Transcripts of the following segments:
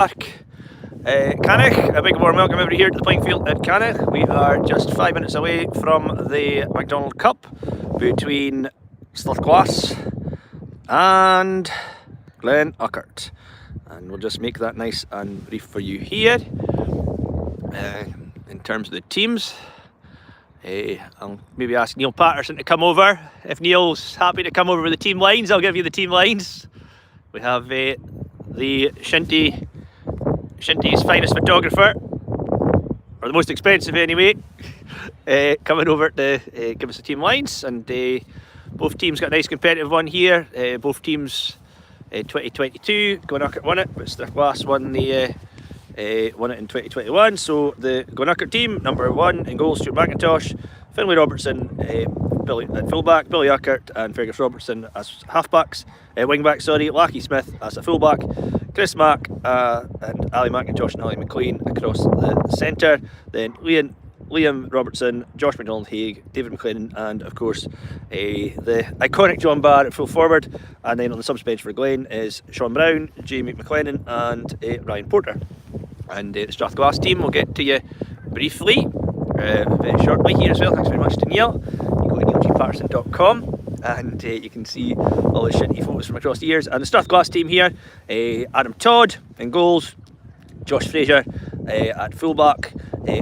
Park, Cannock. A big warm welcome everybody here to the playing field at Cannock. We are just 5 minutes away from the Macdonald Cup between Strathglass and Glenurquhart, and we'll just make that nice and brief for you here. In terms of the teams, I'll maybe ask Neil Patterson to come over. If Neil's happy to come over with the team lines, I'll give you the team lines. We have the Shinty's finest photographer, or the most expensive anyway, coming over to give us the team lines. And both teams got a nice competitive one here. Both teams 2022, Glenurquhart won it, but Strathglass won it in 2021. So the Glenurquhart team, number 1 in goals, Stuart McIntosh, Finlay Robertson, Billy at fullback, Billy Urquhart and Fergus Robertson as halfbacks, wingback, Lachie Smith as a fullback, Chris Mack and Ali McIntosh and Ali McLean across the centre. Then Liam Robertson, Josh Macdonald Haig, David McLennan, and of course the iconic John Barr at full forward. And then on the subs bench for Glen is Sean Brown, Jamie McLennan and Ryan Porter. And the Strathglass team will get to you briefly very shortly here as well. Thanks very much to Neil. You go to neilgpatterson.com and you can see all the Shinty photos from across the years. And the Strathglass team here, Adam Todd in goals, Josh Fraser at fullback,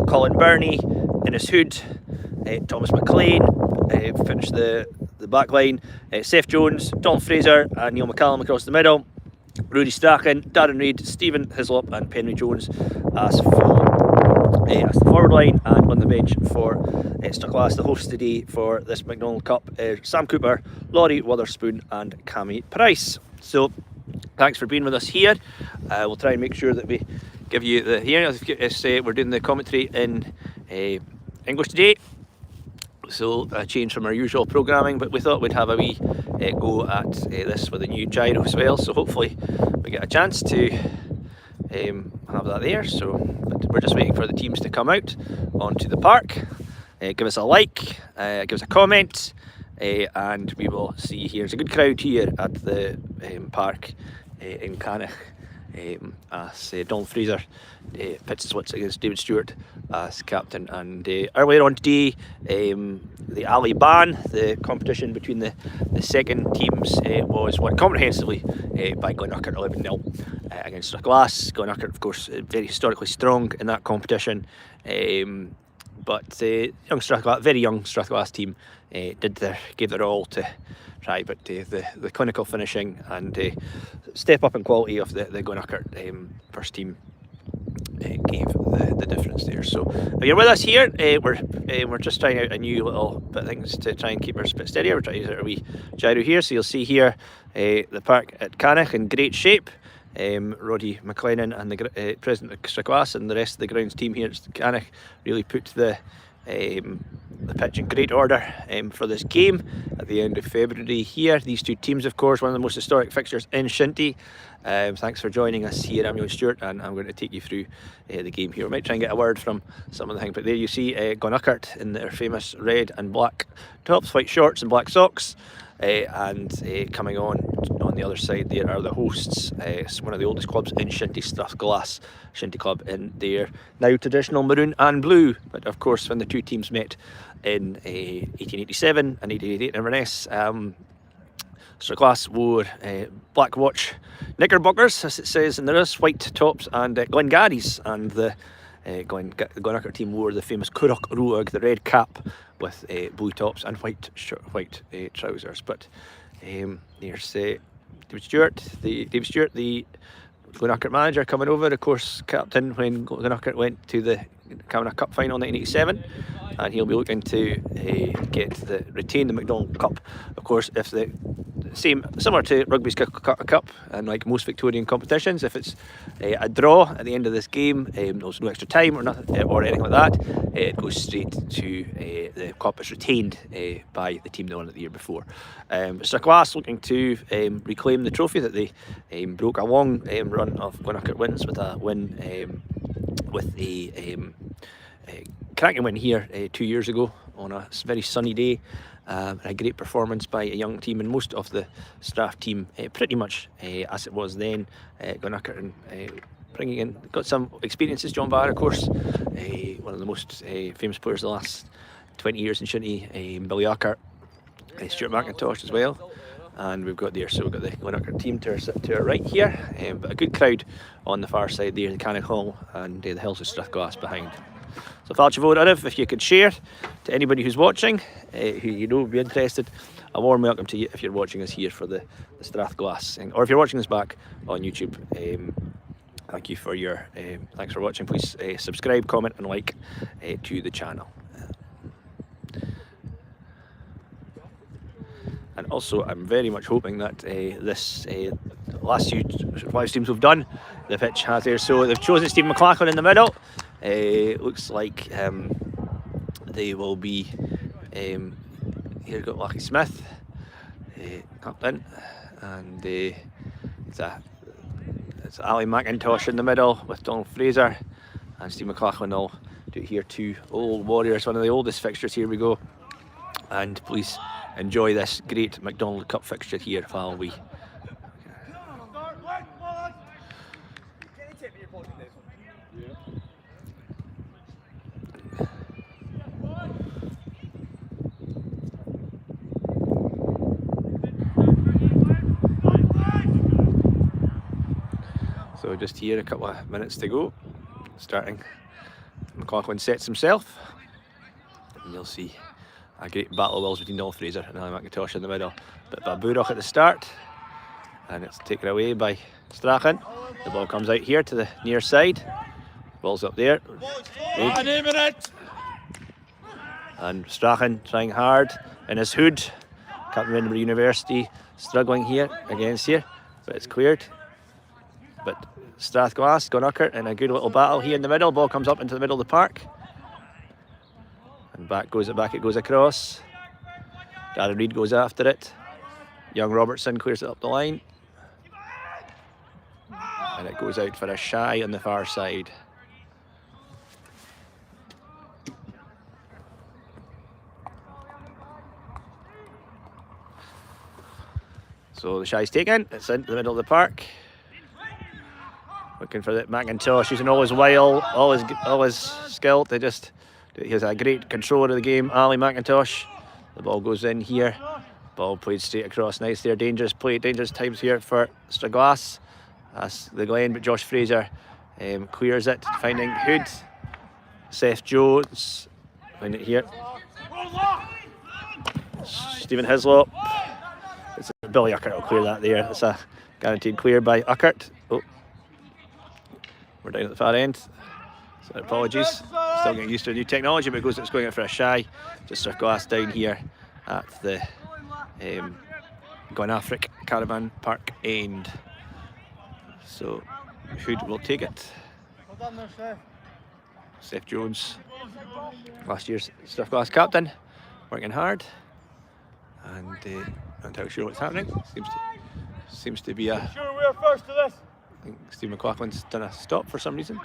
Colin Burney, Innes Hood, Thomas McLean finished the back line, Seth Jones, Donald Fraser and Neil McCallum across the middle, Rudy Strachan, Darren Reid, Stephen Hislop and Penry Jones as the forward line. And on the bench for Strathglass, the host today for this Macdonald Cup, Sam Cooper, Laurie Witherspoon and Cammy Price. So thanks for being with us here. We'll try and make sure that we give you the hearing. We're doing the commentary in English today, so a change from our usual programming, but we thought we'd have a wee go at this with a new gyro as well, so hopefully we get a chance to have that there. So we're just waiting for the teams to come out onto the park. Give us a like, give us a comment, and we will see you here. It's a good crowd here at the park in Cannock, as Donald Fraser pits his wits against David Stewart as captain. And earlier on today, the Ali Ban, the competition between the second teams, was won comprehensively by Glenurquhart 11-0 against Strathglass. Glenurquhart, of course, very historically strong in that competition, but young Strathglass, very young Strathglass team gave their all to try, but the clinical finishing and step up in quality of the Glenurquhart first team gave the difference there. So if you're with us here, we're just trying out a new little bit of things to try and keep us a bit steadier. We're trying to use our wee gyro here, so you'll see here the park at Cannock in great shape. Roddy McLennan and the president of Strathglass and the rest of the grounds team here at Cannock really put the pitch in great order for this game at the end of February here. These two teams, of course, one of the most historic fixtures in Shinty. Thanks for joining us here. I'm Ewan Stewart and I'm going to take you through the game here. We might try and get a word from some of the things, but there you see Glenurquhart in their famous red and black tops, white shorts and black socks. And coming on the other side there are the hosts, one of the oldest clubs in Shinty, Strathglass Shinty Club, in their now traditional maroon and blue. But of course, when the two teams met in 1887 and 1888 in Inverness, Strathglass wore black watch knickerbockers, as it says in the list, white tops and Glengarries, and the Glenurquhart team wore the famous Currach Ruag, the red cap with blue tops and white trousers. But there's David Stewart, the Glenurquhart manager, coming over, of course, captain when Glenurquhart went to the Cavanagh Cup final in 1987, and he'll be looking to retain the Macdonald Cup. Of course, if the similar to rugby's cup, and like most Victorian competitions, if it's a draw at the end of this game, there's no extra time or nothing or anything like that, it goes straight to the cup is retained by the team that won it the year before. Strathglass looking to reclaim the trophy that they broke a long run of Glenurquhart wins with a win with a cracking win here 2 years ago on a very sunny day. A great performance by a young team, and most of the Strath team pretty much as it was then. Glenurquhart bringing in, got some experiences. John Barr, of course, one of the most famous players of the last 20 years in Shinty. Billy Urquhart, Stuart McIntosh as well. And we've got the Glenurquhart team to our right here, but a good crowd on the far side there, the Cannock Hall and the hills of Strathglass behind. So if you could share to anybody who's watching, who you know would be interested, a warm welcome to you if you're watching us here for the Strathglass, or if you're watching us back on YouTube. Thank you for your thanks for watching. Please subscribe, comment and like to the channel. And also, I'm very much hoping that this last few live streams we've done, the pitch has there. So they've chosen Stephen McLachlan in the middle. Looks like they will be here. We've got Lachie Smith, captain, and it's Ali McIntosh in the middle with Donald Fraser, and Steve McLachlan will do it here. Two old warriors, one of the oldest fixtures. Here we go, and please enjoy this great Macdonald Cup fixture here while we. So just here, a couple of minutes to go. Starting, McLachlan sets himself, and you'll see a great battle of wills between Donald Fraser and Ali McIntosh in the middle. Bit of a Burach at the start, and it's taken away by Strachan. The ball comes out here to the near side. Ball's up there. And Strachan trying hard in his hood. Captain of Edinburgh University struggling here against here, but it's cleared. But Strathglass, Glenurquhart in a good little battle here in the middle. Ball comes up into the middle of the park. And back it goes across. Darren Reid goes after it. Young Robertson clears it up the line. And it goes out for a shy on the far side. So the shy's taken, it's into the middle of the park. Looking for the McIntosh, using all his wile, all his skill to just. He has a great controller of the game, Ali McIntosh. The ball goes in here. Ball played straight across, nice there. Dangerous play, dangerous times here for Strathglass. That's the Glen, but Josh Fraser clears it, finding Hood. Seth Jones, find it here. Stephen Hislop. It's Billy Urquhart will clear that there. It's a guaranteed clear by Urquhart. Oh. We're down at the far end, so apologies. Still getting used to the new technology, but it's going out for a shy. Just Strathglass down here at the Dòmhnallaich Caravan Park end. So Hood will take it. Seth Jones, last year's Strathglass captain, working hard, and not entirely sure what's happening. Seems to be a. Sure, we're first to this. I think Steve McLachlan's done a stop for some reason.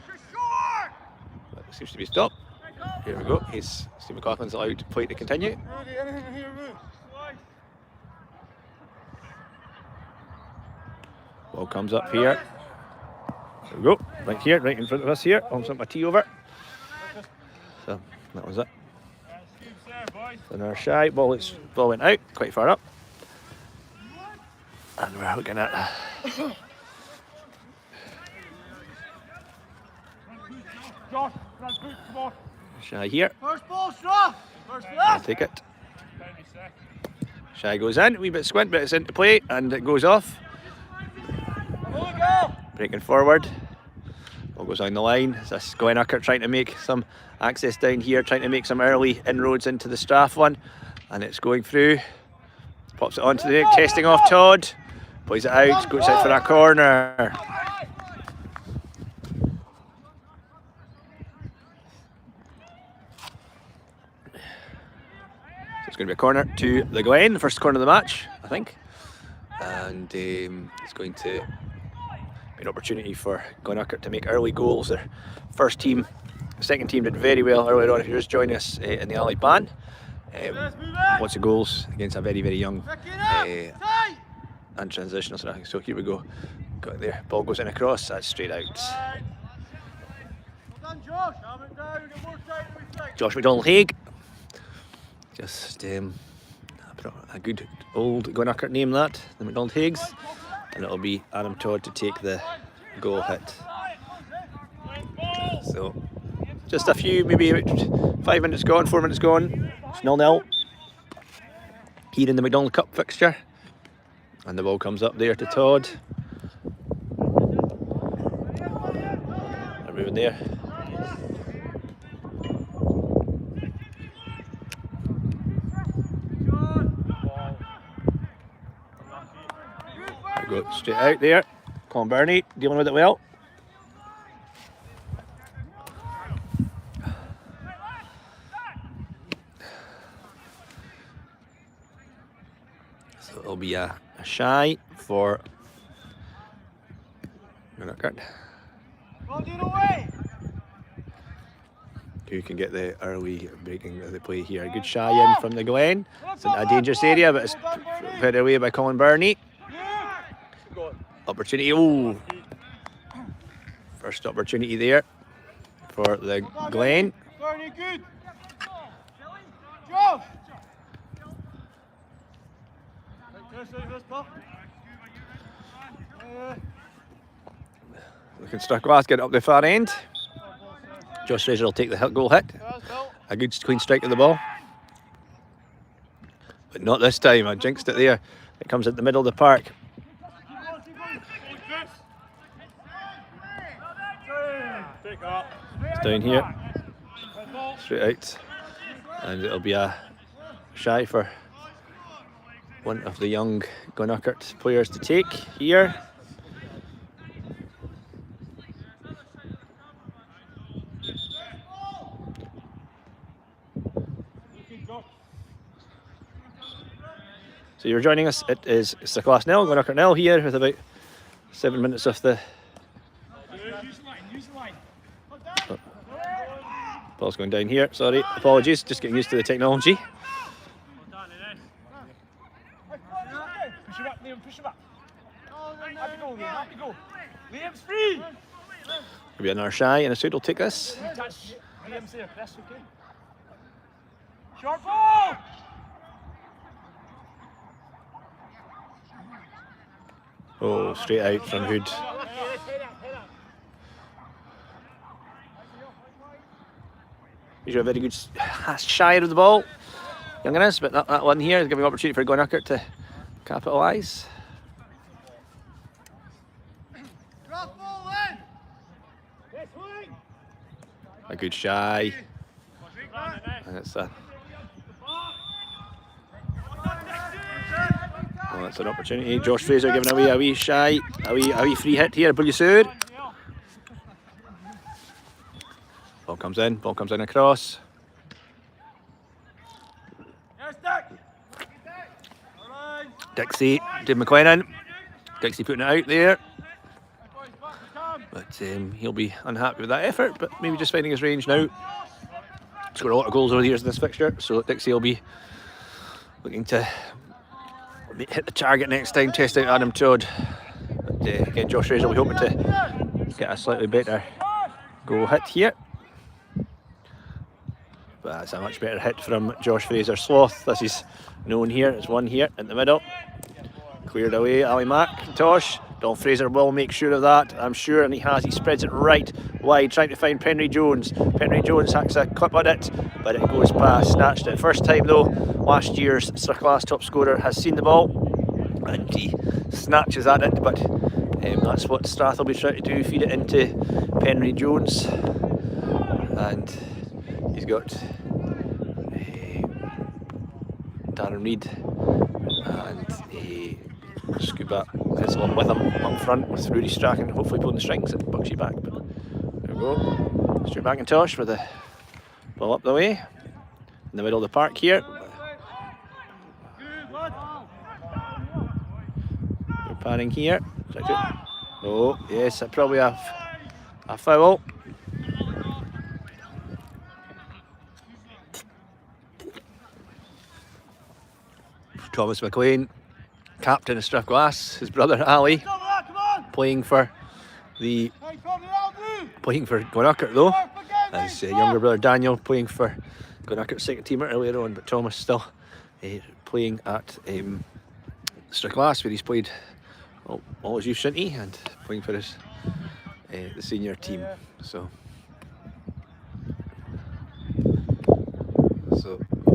But it seems to be a stop. Here we go. Steve McLachlan's allowed to play to continue. Ball comes up here. There we go. Right here, right in front of us here. Almost up my tee over. So that was it. And our shy ball went out quite far up. And we're looking at. Shy here. First ball, Strath. First I'll take it. Shy goes in, a wee bit squint, but it's into play and it goes off. Breaking forward. Ball goes down the line. This Glenurquhart trying to make some access down here, trying to make some early inroads into the Strath one. And it's going through. Pops it onto the net, testing off Todd. Plays it out, goes out for a corner. It's going to be a corner to the Glen, the first corner of the match, I think. And it's going to be an opportunity for Glenurquhart to make early goals. Their first team, the second team did very well earlier on. If you're just joining us in the Allied Band, lots of goals against a very, very young and transitional. So here we go. Got it there. Ball goes in across. That's straight out. Well done, Josh. Calm it down. Get more time than we think. Josh Macdonald just a good old Glenurquhart name, that, the Macdonald Higgs, and it'll be Adam Todd to take the goal hit. So just a few, maybe about 5 minutes gone, 4 minutes gone. It's 0-0 here in the Macdonald Cup fixture, and the ball comes up there to Todd. They're moving there. Go straight out there. Colin Burney dealing with it well. So it'll be a shy for Glenurquhart. Who can get the early breaking of the play here? A good shy in from the Glen. It's in a dangerous area, but it's put away by Colin Burney. Opportunity, oh! First opportunity there for the Glen. Good. Josh. Looking Strathglass get up the far end. Josh Fraser will take the goal hit. A good clean strike of the ball. But not this time, I jinxed it there. It comes at the middle of the park. It's down here. Straight out. And it'll be a shy for one of the young Glenurquhart players to take here. So you're joining us, it is Strathglass 0, Glenurquhart 0 here with about 7 minutes of the... Oh. Ball's going down here, sorry, apologies, just getting used to the technology. Push him up, Liam, push him up. Happy goal, Liam, happy goal. Liam's free! Maybe another shy and a suit will take this. Liam's there, press, okay. Short ball! Oh, straight out from Hood. He's a very good shy of the ball, Younginess, but that one here is giving opportunity for Glenurquhart to capitalise. A good shy, and it's a... Oh, that's an opportunity. Josh Fraser giving away a wee shy, a wee free hit here. Bullisur. Ball comes in across. Dixie, Dave McLennan. Dixie putting it out there. But he'll be unhappy with that effort, but maybe just finding his range now. Scored a lot of goals over the years in this fixture, so Dixie will be looking to hit the target next time, test out Adam Todd. But again, Josh Fraser will be hoping to get a slightly better goal hit here. But that's a much better hit from Josh Fraser. Sloth, this is known here. There's one here in the middle. Cleared away, Ali McIntosh. Don Fraser will make sure of that, I'm sure, and he has. He spreads it right wide, trying to find Penry Jones. Penry Jones hacks a clip on it, but it goes past. Snatched it. First time though, last year's Strathglass top scorer has seen the ball, and he snatches at it, but that's what Strath will be trying to do, feed it into Penry Jones. And he's got Darren Reid and Cupa is on with him up front with Rudy Strachan, hopefully pulling the strings at Bucksy back. But there we go. Straight McIntosh for the ball up the way in the middle of the park here. We're panning here. Oh yes, probably a foul. Thomas McLean captain of Strathglass, his brother Ali, playing for Glenurquhart though. His younger brother Daniel playing for Glenurquhart's second teamer earlier on, but Thomas still playing at Strathglass, where he's played all his youth shinty and playing for his the senior team. So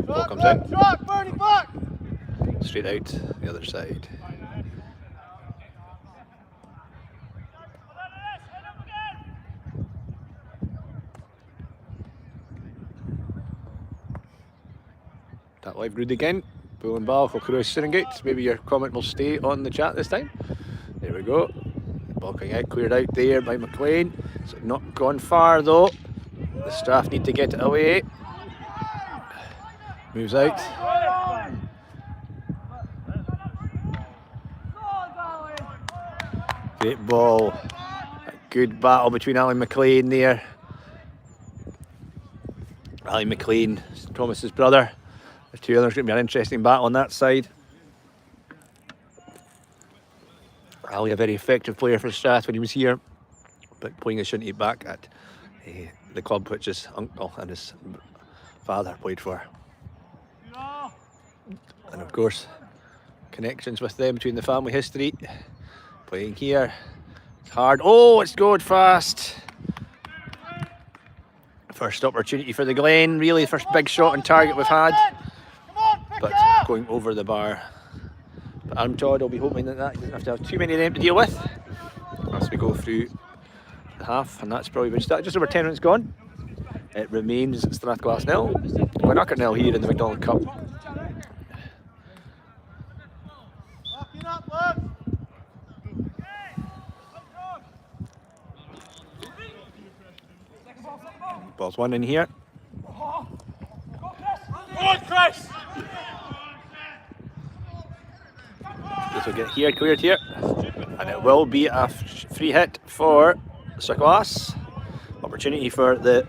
ball comes in, straight out the other side. That live grid again. Bull and ball for Cruise Seringate. Maybe your comment will stay on the chat this time. There we go. Ball coming out, cleared out there by McLean. It's not gone far though. The Strath need to get it away. Moves out. Great ball. A good battle between Ali and McLean there. Ali McLean, Thomas's brother. The two others going to be an interesting battle on that side. Ali, a very effective player for Strath when he was here, but playing his shinty back at the club which his uncle and his father played for. And of course, connections with them between the family history. Playing here. It's hard. Oh, it's going fast. First opportunity for the Glen. Really, first big shot on target we've had. But going over the bar. But Adam Todd will be hoping that he doesn't have to have too many of them to deal with as we go through the half, and that's probably been started. Just over 10 minutes gone. It remains Strathglass 0, Glenurquhart 0 here in the Macdonald Cup. Ball's one in here. Chris! This will get here, cleared here, and it will be a free hit for Strathglass. Opportunity for the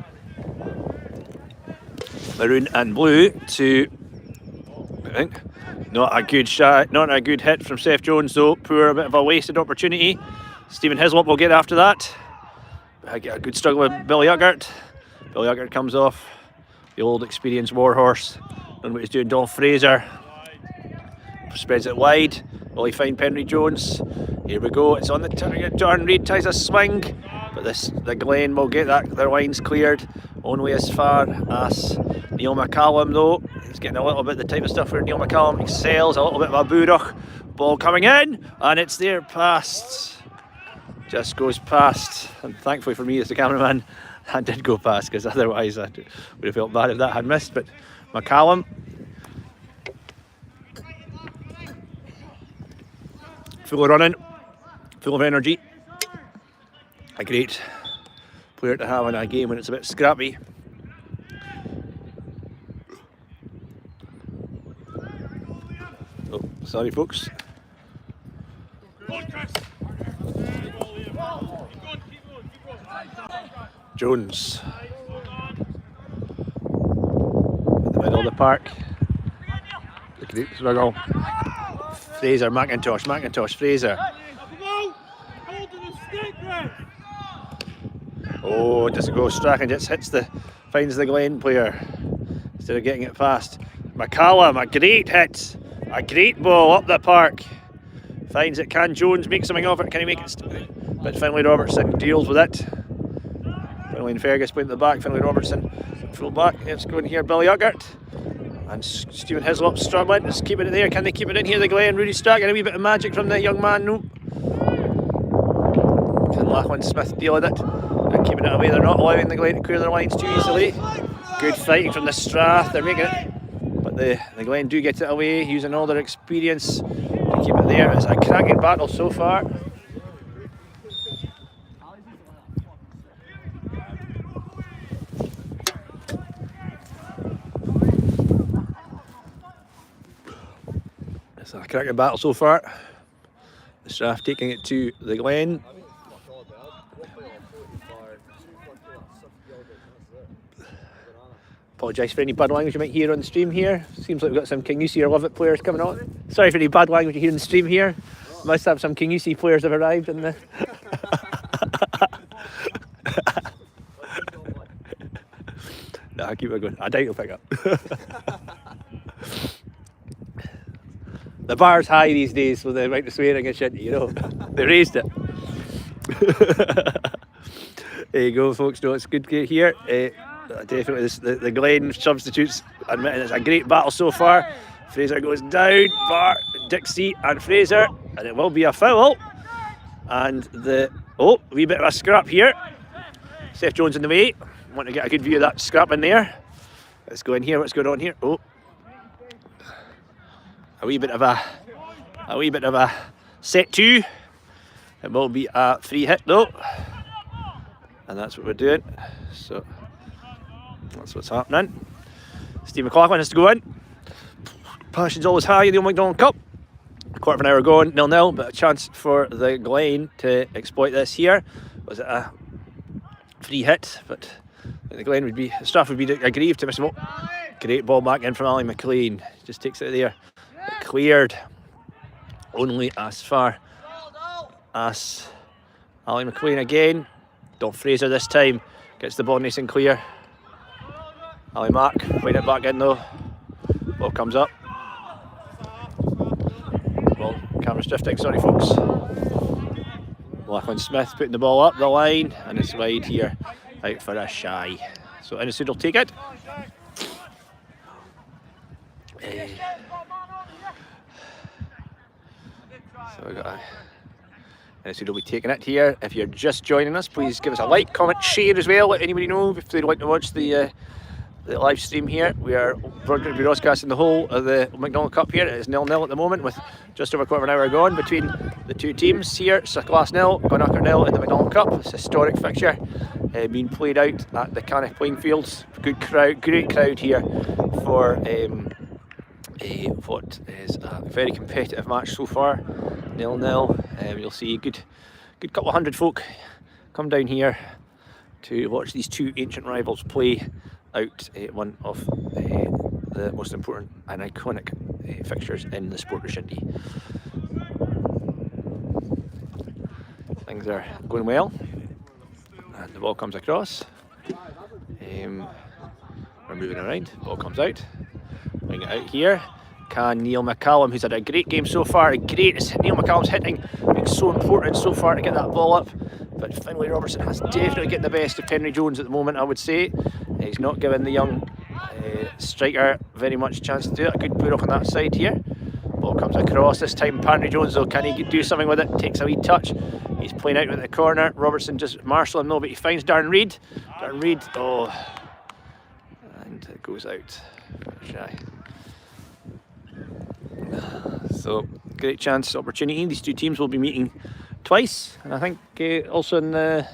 maroon and blue to, I think, not a good shot, not a good hit from Seth Jones though. Poor, bit of a wasted opportunity. Stephen Hislop will get after that. I get a good struggle with Billy Uggart. Billy Uggart comes off, the old experienced warhorse. Knowing what he's doing. Don Fraser spreads it wide. Will he find Penry Jones? Here we go. It's on the turn. Reid tries a swing, but the Glen will get their lines cleared. Only as far as Neil McCallum though. He's getting a little bit the type of stuff where Neil McCallum excels. A little bit of a Burach. Ball coming in, and it's there past. Just goes past, and thankfully for me as the cameraman, that did go past, because otherwise I would have felt bad if that had missed. But McCallum, full of running, full of energy. A great player to have in a game when it's a bit scrappy. Oh, sorry folks. Jones in the middle of the park. The great struggle. Fraser, McIntosh, Fraser. Oh, it doesn't go. Strachan just finds the Glen player instead of getting it past. McCallum, a great hit, a great ball up the park. Finds it. Can Jones make something of it? Can he make it? But Finlay Robertson deals with it. Finlay and Fergus playing at the back. Finlay Robertson full back. It's going here. Billy Uggart and Stephen Hislop struggling. Just keeping it there. Can they keep it in here? The Glen. Rudy Stark and a wee bit of magic from the young man. No. Can Lachlan Smith deal with it? And keeping it away. They're not allowing the Glen to clear their lines too easily. Good fighting from the Strath. They're making it. But the Glen do get it away using all their experience to keep it there. It's a cracking battle so far. It's a cracking battle so far. The Strath taking it to the Glen. Apologise for any bad language you might hear on the stream here. Seems like we've got some King Yusi or Love It players coming on. Sorry for any bad language you hear on the stream here. Must have some King Yusi players have arrived in the... Nah, keep it going. I doubt you'll pick up. The bar's high these days with the right to swearing and shit, you know. They raised it. There you go, folks. No, it's good to get here. Definitely the Glen substitutes admitting it's a great battle so far. Fraser goes down, Bar, Dixie and Fraser, and it will be a foul. And a wee bit of a scrap here. Seth Jones in the way. Want to get a good view of that scrap in there. Let's go in here. What's going on here? Oh, a wee bit of a set two. It will be a free hit though, and that's what we're doing. So that's what's happening. Steve McLaughlin has to go in. Passion's always high in the Macdonald Cup. A quarter of an hour gone, 0-0, but a chance for the Glen to exploit this here. Was it a free hit? But the Glen would be, Strath would be aggrieved to miss him. Great ball back in from Ali McLean. Just takes it there. Cleared only as far as Ali McLean again. Don Fraser this time gets the ball nice and clear. Ali Mack playing it back in though. Ball comes up. Well, camera's drifting, sorry folks. Lachlan Smith putting the ball up the line and it's wide here, out for a shy. So Innisud will take it. So we got Innisud will be taking it here. If you're just joining us, please give us a like, comment, share as well. Let anybody know if they'd like to watch the live stream here. We are broadcasting the whole of the Macdonald Cup here. It is 0-0 at the moment with just over a quarter of an hour gone between the two teams here. Strathglass 0, Glenurquhart 0 in the Macdonald Cup. It's a historic fixture being played out at the Cannock playing fields. Good crowd, great crowd here for what is a very competitive match so far. 0-0. You'll see a good couple of hundred folk come down here to watch these two ancient rivals play out one of the most important and iconic fixtures in the sport of shinty. Things are going well, and the ball comes across. We're moving around, ball comes out, bring it out here. Can Neil McCallum, who's had a great game so far, Neil McCallum's hitting being so important so far to get that ball up, but Finlay Robertson has definitely getting the best of Henry Jones at the moment, I would say. He's not giving the young striker very much chance to do it. A good put up on that side here. Ball comes across this time. Henry Jones though, can he do something with it? Takes a wee touch. He's playing out with the corner. Robertson just marshal him though, but he finds Darren Reid. Darren Reid, oh, and it goes out. Shy. So great chance, opportunity. These two teams will be meeting twice, and I think also in the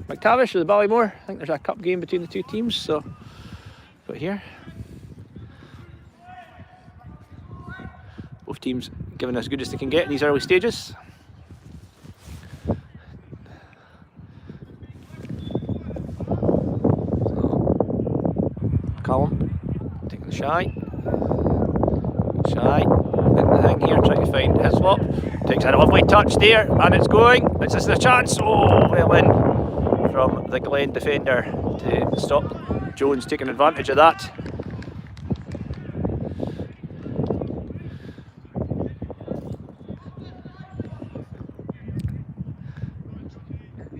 McTavish or the Ballymore. I think there's a cup game between the two teams. So, but here, both teams giving as good as they can get in these early stages. So, Callum taking the shy in the thing here, trying to find Hislop. Takes a lovely touch there, and it's going. Is this the chance? Oh, well in from the Glen defender to stop Jones taking advantage of that.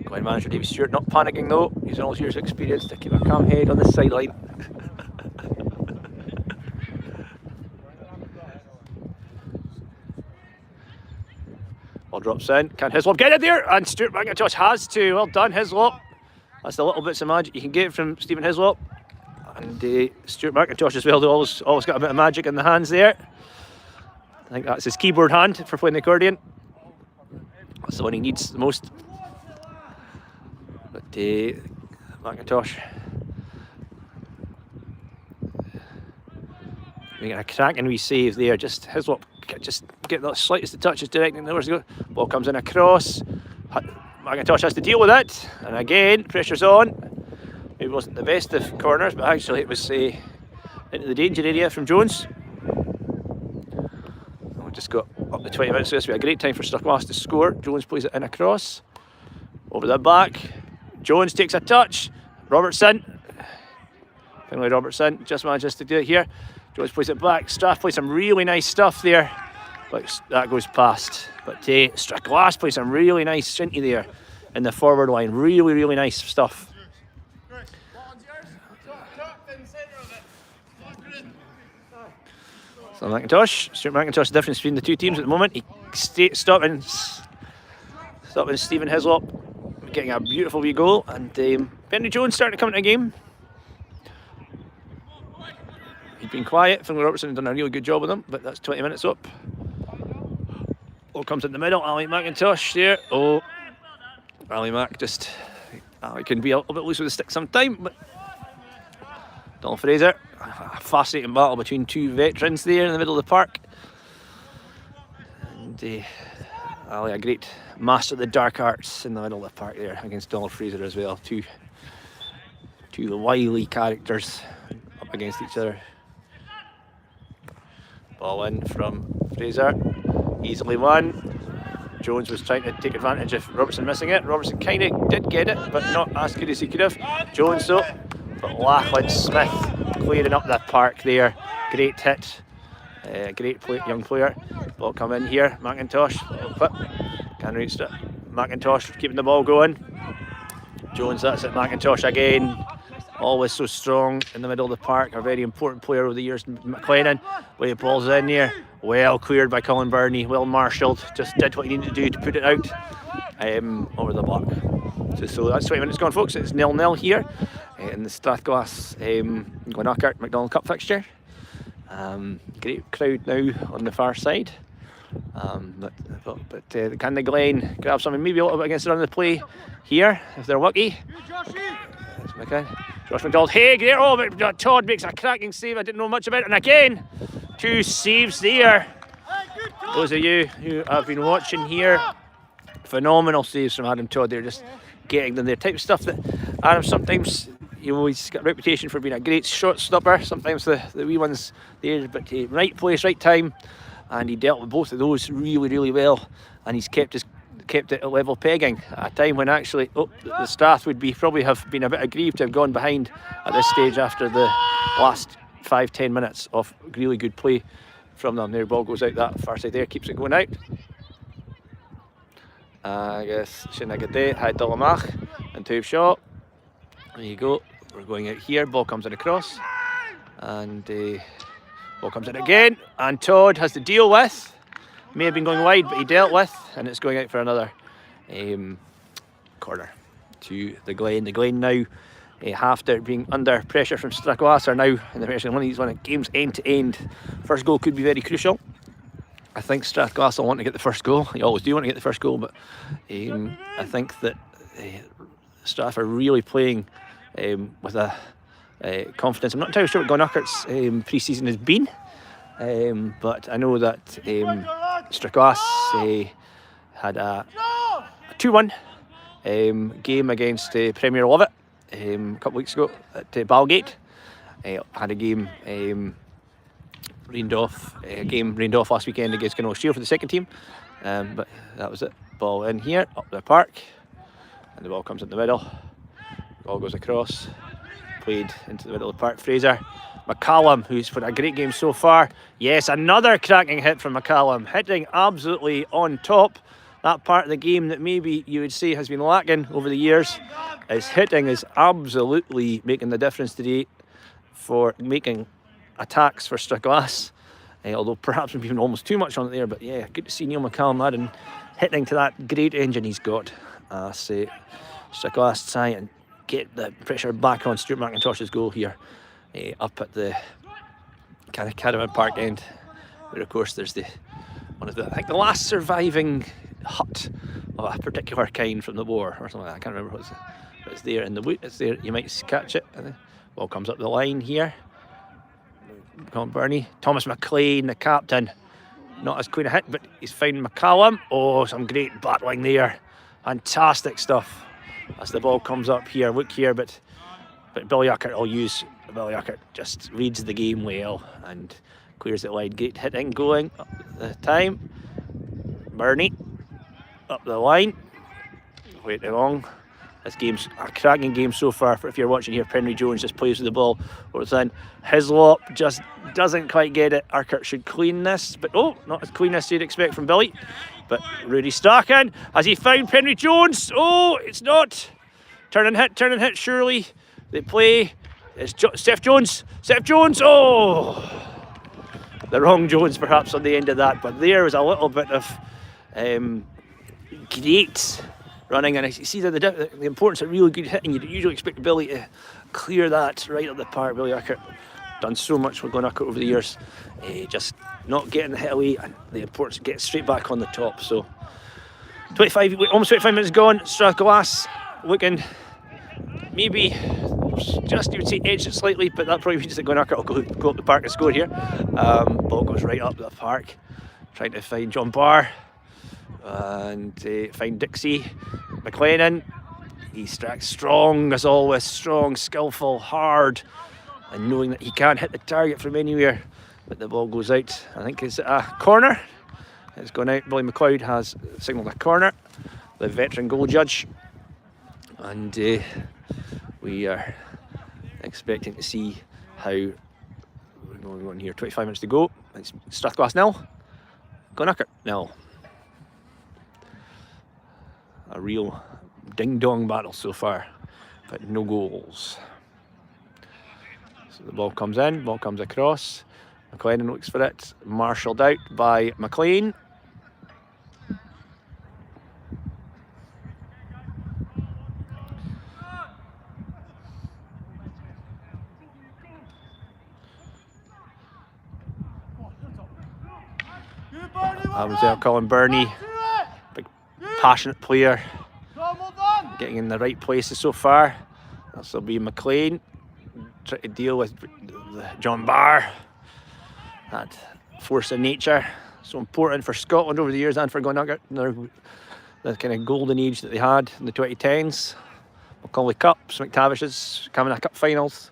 Glen manager David Stewart not panicking though, using all his years of experience to keep a calm head on the sideline. Ball drops in, can Hislop get it there? And Stuart McIntosh has to. Well done, Hislop. That's the little bits of magic you can get from Stephen Hislop. And Stuart McIntosh as well, they always got a bit of magic in the hands there. I think that's his keyboard hand for playing the accordion. That's the one he needs the most. But McIntosh making a cracking wee save there. Just Hislop just get the slightest of touches directing nowhere to go. Ball comes in across. McIntosh has to deal with it, and again pressure's on. Maybe wasn't the best of corners, but actually it was into the danger area from Jones. We just got up to 20 minutes, so this will be a great time for Strathglass to score. Jones plays it in across, over the back. Jones takes a touch. Robertson, finally Robertson just manages to do it here. Jones plays it back. Strath plays some really nice stuff there, but that goes past. But Strathglass plays some really nice Shinty there in the forward line. Really, really nice stuff. So McIntosh, Stuart McIntosh, the difference between the two teams at the moment. He stopping Stephen Hislop, getting a beautiful wee goal, and Benny Jones starting to come into the game. He's been quiet. Finlay Robertson has done a really good job with him, but that's 20 minutes up. Oh, comes in the middle. Ali McIntosh there. Oh, Ali Mac just he can be a little bit loose with the stick sometime, but Donald Fraser. A fascinating battle between two veterans there in the middle of the park. And Ali, a great master of the dark arts in the middle of the park there against Donald Fraser as well. Two wily characters up against each other. Ball in from Fraser, easily won. Jones was trying to take advantage of Robertson missing it. Robertson kind of did get it, but not as good as he could have. Jones though, but Lachlan Smith clearing up that park there. Great hit, great young player. Ball come in here, McIntosh, can't reach it. McIntosh keeping the ball going. Jones, that's it, McIntosh again. Always so strong in the middle of the park, a very important player over the years. McLennan, way balls in here, well cleared by Colin Burney, well marshalled, just did what he needed to do to put it out over the block. So that's 20 minutes gone, folks. It's 0-0 here in the Strathglass Glenurquhart Macdonald Cup fixture. Great crowd now on the far side. But can the Glen grab something maybe a little bit against the run of the play here if they're lucky? Josh McDonald, Haig there. Oh, but Todd makes a cracking save. I didn't know much about it. And again, two saves there. Those of you who have been watching here, phenomenal saves from Adam Todd. They're just getting them there. Type of stuff that Adam sometimes, he's got a reputation for being a great shot stopper. Sometimes the wee ones there, but right place, right time. And he dealt with both of those really, really well. And he's kept it at level pegging at a time when actually the Strath would probably have been a bit aggrieved to have gone behind at this stage after the last 5-10 minutes of really good play from them. Their ball goes out that far side there, keeps it going out. I guess Shinagade had Dòmhnallaich and Tube shot. There you go. We're going out here. Ball comes in across, and ball comes in again. And Todd has to deal with. May have been going wide, but he dealt with, and it's going out for another corner to the Glen. The Glen now, after being under pressure from Strathglass, are now in the pressure. One of these games end to end. First goal could be very crucial. I think Strathglass will want to get the first goal. You always do want to get the first goal, but I think that Strath are really playing with a confidence. I'm not entirely sure what Glenurquhart's pre-season has been, but I know that Strathglass had a 2-1 game against Premier Lovett a couple of weeks ago at Balgate. Had a game rained off last weekend against Glenurquhart Shield for the second team, but that was it. Ball in here, up the park, and the ball comes in the middle. Ball goes across, played into the middle of the park. Fraser, McCallum, who's put a great game so far. Yes, another cracking hit from McCallum, hitting absolutely on top. That part of the game that maybe you would say has been lacking over the years. His hitting is absolutely making the difference today for making attacks for Strathglass. Although perhaps we've been almost too much on it there, but yeah, good to see Neil McCallum adding hitting to that great engine he's got. Strathglass try and get the pressure back on Stuart McIntosh's goal here, up at the kind of Caravan Park end, where of course there's I think the last surviving hut of a particular kind from the war or something like that. I can't remember what it's there in the wood. It's there. You might catch it. And the ball comes up the line here. Colin Burney, Thomas McLean, the captain, not as clean a hit, but he's found McCallum. Oh, some great battling there. Fantastic stuff. As the ball comes up here, look here, but But Dòmhnallaich just reads the game well and clears it wide. Great hitting going up the time. Bernie up the line. Way too long. This game's a cracking game so far. If you're watching here, Penry Jones just plays with the ball over the line. Hislop just doesn't quite get it. Urquhart should clean this, but not as clean as you'd expect from Billy. But Rudy Strachan, has he found Penry Jones? Oh, it's not. Turn and hit, surely. They play. It's Seth Jones. Oh! The wrong Jones perhaps on the end of that, but there was a little bit of great running, and you see the importance of really good hitting. You'd usually expect Billy to clear that right up the park. Billy Urquhart done so much with Glenurquhart over the years, just not getting the hit away, and the importance of getting straight back on the top. So almost 25 minutes gone. Strathglass looking maybe just, you would say, edged it slightly, but that probably means that Glenurquhart will go up the park and score here. Ball goes right up the park, trying to find John Barr and find Dixie. McLennan, he's strong as always, strong, skillful, hard, and knowing that he can't hit the target from anywhere. But the ball goes out. I think it's a corner. It's gone out. Billy McLeod has signalled a corner, the veteran goal judge, and we are expecting to see how we're going on here. 25 minutes to go. It's Strathglass 0, Glenurquhart 0. A real ding-dong battle so far, but no goals. So the ball comes in, ball comes across. McLennan looks for it, marshalled out by McLean. I was there, Colin Burney, big passionate player, getting in the right places so far. This will be McLean, trying to deal with John Barr. That force of nature, so important for Scotland over the years and for Glenurquhart, the kind of golden age that they had in the 2010s. Macaulay Cups, McTavish's, Camanachd Cup finals.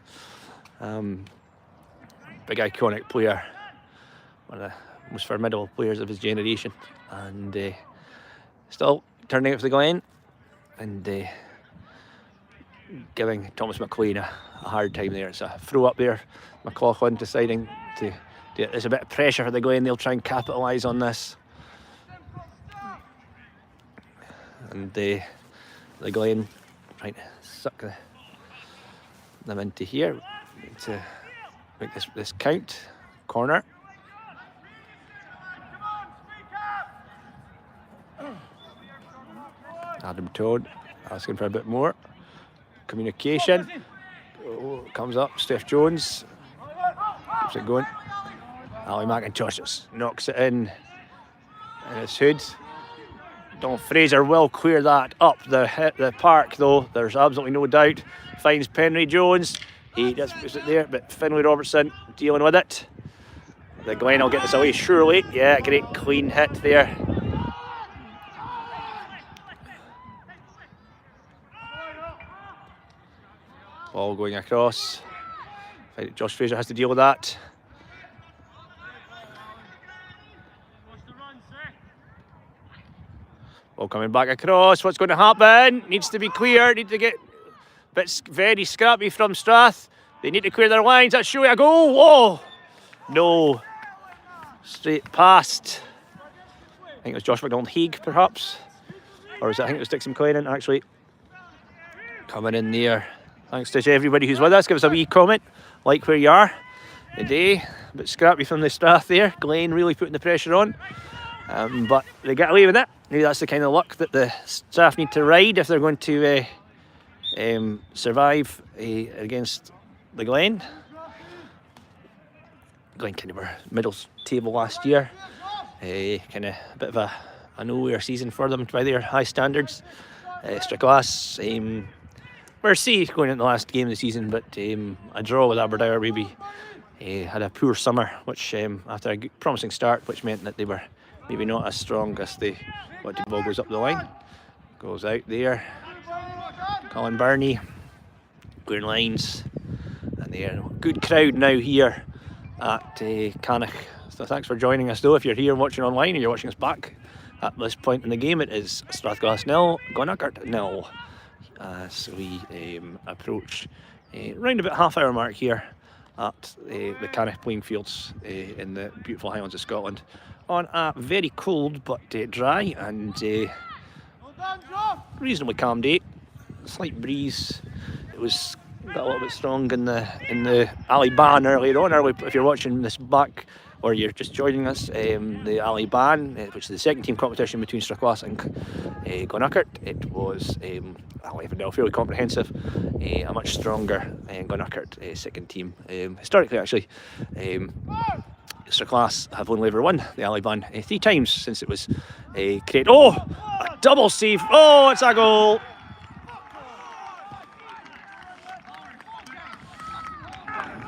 Big iconic player, one of the most formidable players of his generation, and still turning out for the Glen and giving Thomas McLean a hard time there. It's a throw up there. McLaughlin deciding to do it. There's a bit of pressure for the Glen. They'll try and capitalise on this. And the Glen trying to suck them into here to make this count. Corner. Adam Todd asking for a bit more communication. Oh, comes up, Steph Jones keeps it going. Ali McIntosh just knocks it in, and it's Hood. Don Fraser will clear that up the park though, there's absolutely no doubt. Finds Penry Jones, he just puts it there, but Finlay Robertson dealing with it. The Glen will get this away surely. Yeah, great clean hit there. Ball going across. Josh Fraser has to deal with that. Ball coming back across. What's going to happen? Needs to be clear. Need to get a bit very scrappy from Strath. They need to clear their lines. That's surely a goal. Oh no! Straight past. I think it was Josh Macdonald Haig, perhaps, or was it? I think it was Dixon McLennan actually coming in there. Thanks to everybody who's with us. Give us a wee comment, like where you are today. A bit scrappy from the Strath there. Glen really putting the pressure on, but they get away with it. Maybe that's the kind of luck that the Strath need to ride if they're going to survive against the Glen. Glen kind of were middle table last year. Kind of a bit of a nowhere season for them by their high standards. Strathglass, Mercy going into the last game of the season, but a draw with Aberdour maybe had a poor summer, which after a promising start, which meant that they were maybe not as strong as they wanted. The ball goes up the line, goes out there. Colin Burney clearing lines, and there, good crowd now here at Cannock. So thanks for joining us though. If you're here watching online or you're watching us back at this point in the game, it is Strathglass 0, Glenurquhart 0. As we approach round about half-hour mark here at the Cannock playing fields in the beautiful Highlands of Scotland on a very cold but dry and reasonably calm day. Slight breeze. It was got a little bit strong in the alley ban earlier on. If you're watching this back or you're just joining us, the alley ban, which is the second team competition between Strathglass and Glenurquhart, it was fairly comprehensive. A much stronger Glenurquhart second team. Historically, actually, Strathglass have only ever won the alley ban 3 times since it was created. Oh, a double save! Oh, it's a goal!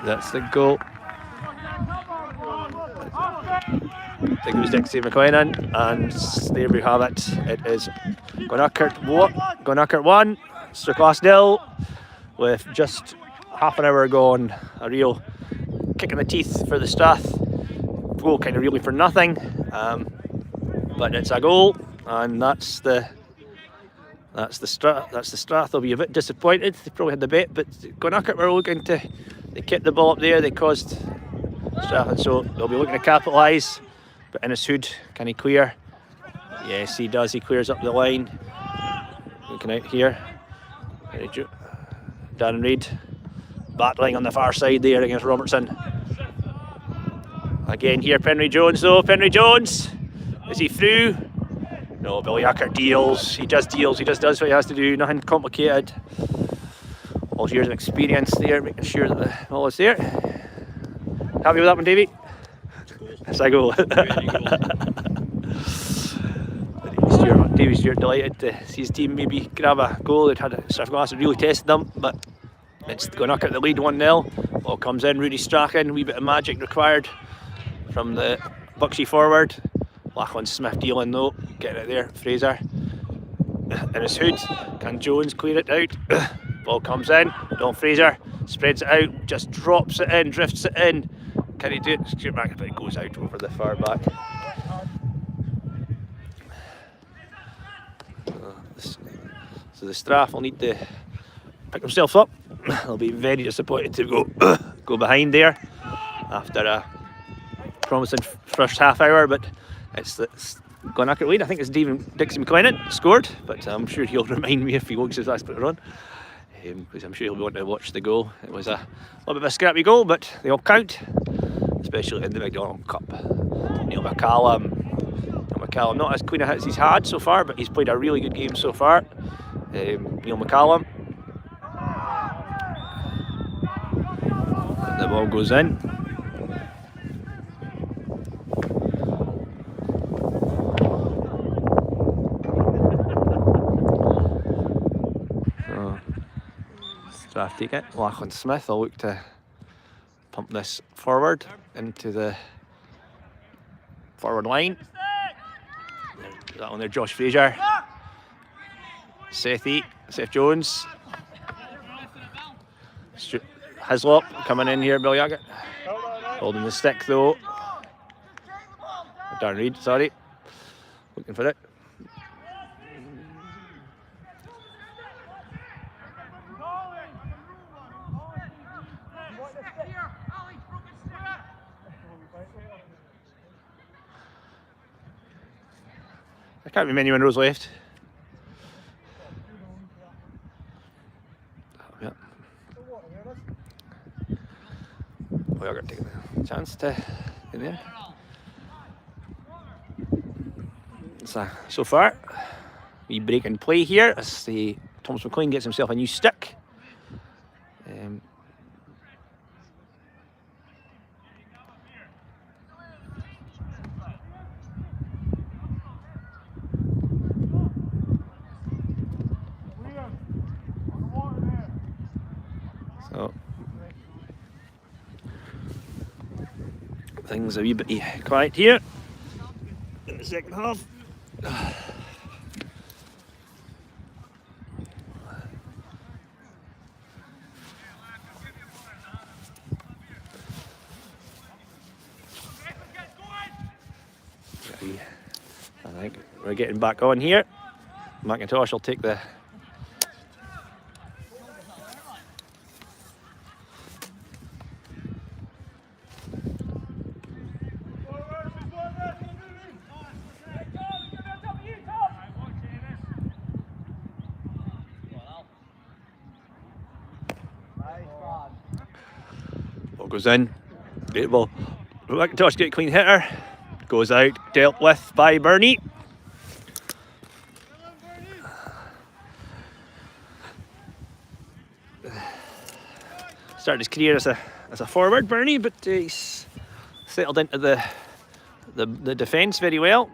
That's the goal. I think it was Dixie McLennan, and there we have it. It is Glenurquhart 1, Strathglass 0, with just half an hour gone. A real kick in the teeth for the Strath. Goal kind of really for nothing, but it's a goal, and that's the Strath. They'll be a bit disappointed. They probably had the bet, but Glenurquhart were looking to. They kept the ball up there. They caused Strath, and so they'll be looking to capitalise. But Innishood, can he clear? Yes, he does. He clears up the line. Looking out here. Darren Reid battling on the far side there against Robertson. Again here, Penry Jones though. Penry Jones, is he through? No, Billy Ucker deals. He just deals. He just does what he has to do. Nothing complicated. All years of experience there, making sure that the ball is there. Happy with that one, Davey? Yes, I go. Davey Stewart delighted to see his team maybe grab a goal. They'd had Strathglass had really tested them, but it's Glenurquhart the lead 1-0. Ball comes in, Rudy Strachan, wee bit of magic required from the Bucksy forward. Lachlan Smith dealing though, getting it there, Fraser. Innishood, can Jones clear it out? Ball comes in, Don Fraser spreads it out, just drops it in, drifts it in. Can he do it? Stuart back, but it goes out over the far back. So the Strath will need to pick themselves up. They'll be very disappointed to go behind there after a promising first half hour, but it's Glenurquhart lead. I think it's Dixie McLennan scored, but I'm sure he'll remind me if he looks his last put it on, because I'm sure he'll want to watch the goal. It was a little bit of a scrappy goal, but they all count, especially in the Macdonald Cup. Neil McCallum, not as clean a hit as he's had so far, but he's played a really good game so far. Neil McCallum. The ball goes in. Strath take it. Lachlan Smith will look to pump this forward into the forward line. That one there, Josh Fraser. Seth Jones. Hislop coming in here, Bill Yaggett. Holding the stick though. Darren Reid, sorry. Looking for it. There can't be many windows left. Yeah. We are going to take a chance to in there. So far, we break and play here as the Thomas McLean gets himself a new stick. So things are a wee bit quiet here in the second half. We're getting back on here. McIntosh will take the... Ball goes in. Great ball. McIntosh get a clean hitter. Goes out, dealt with by Bernie. Started his career as a forward, Bernie, but he's settled into the defence very well.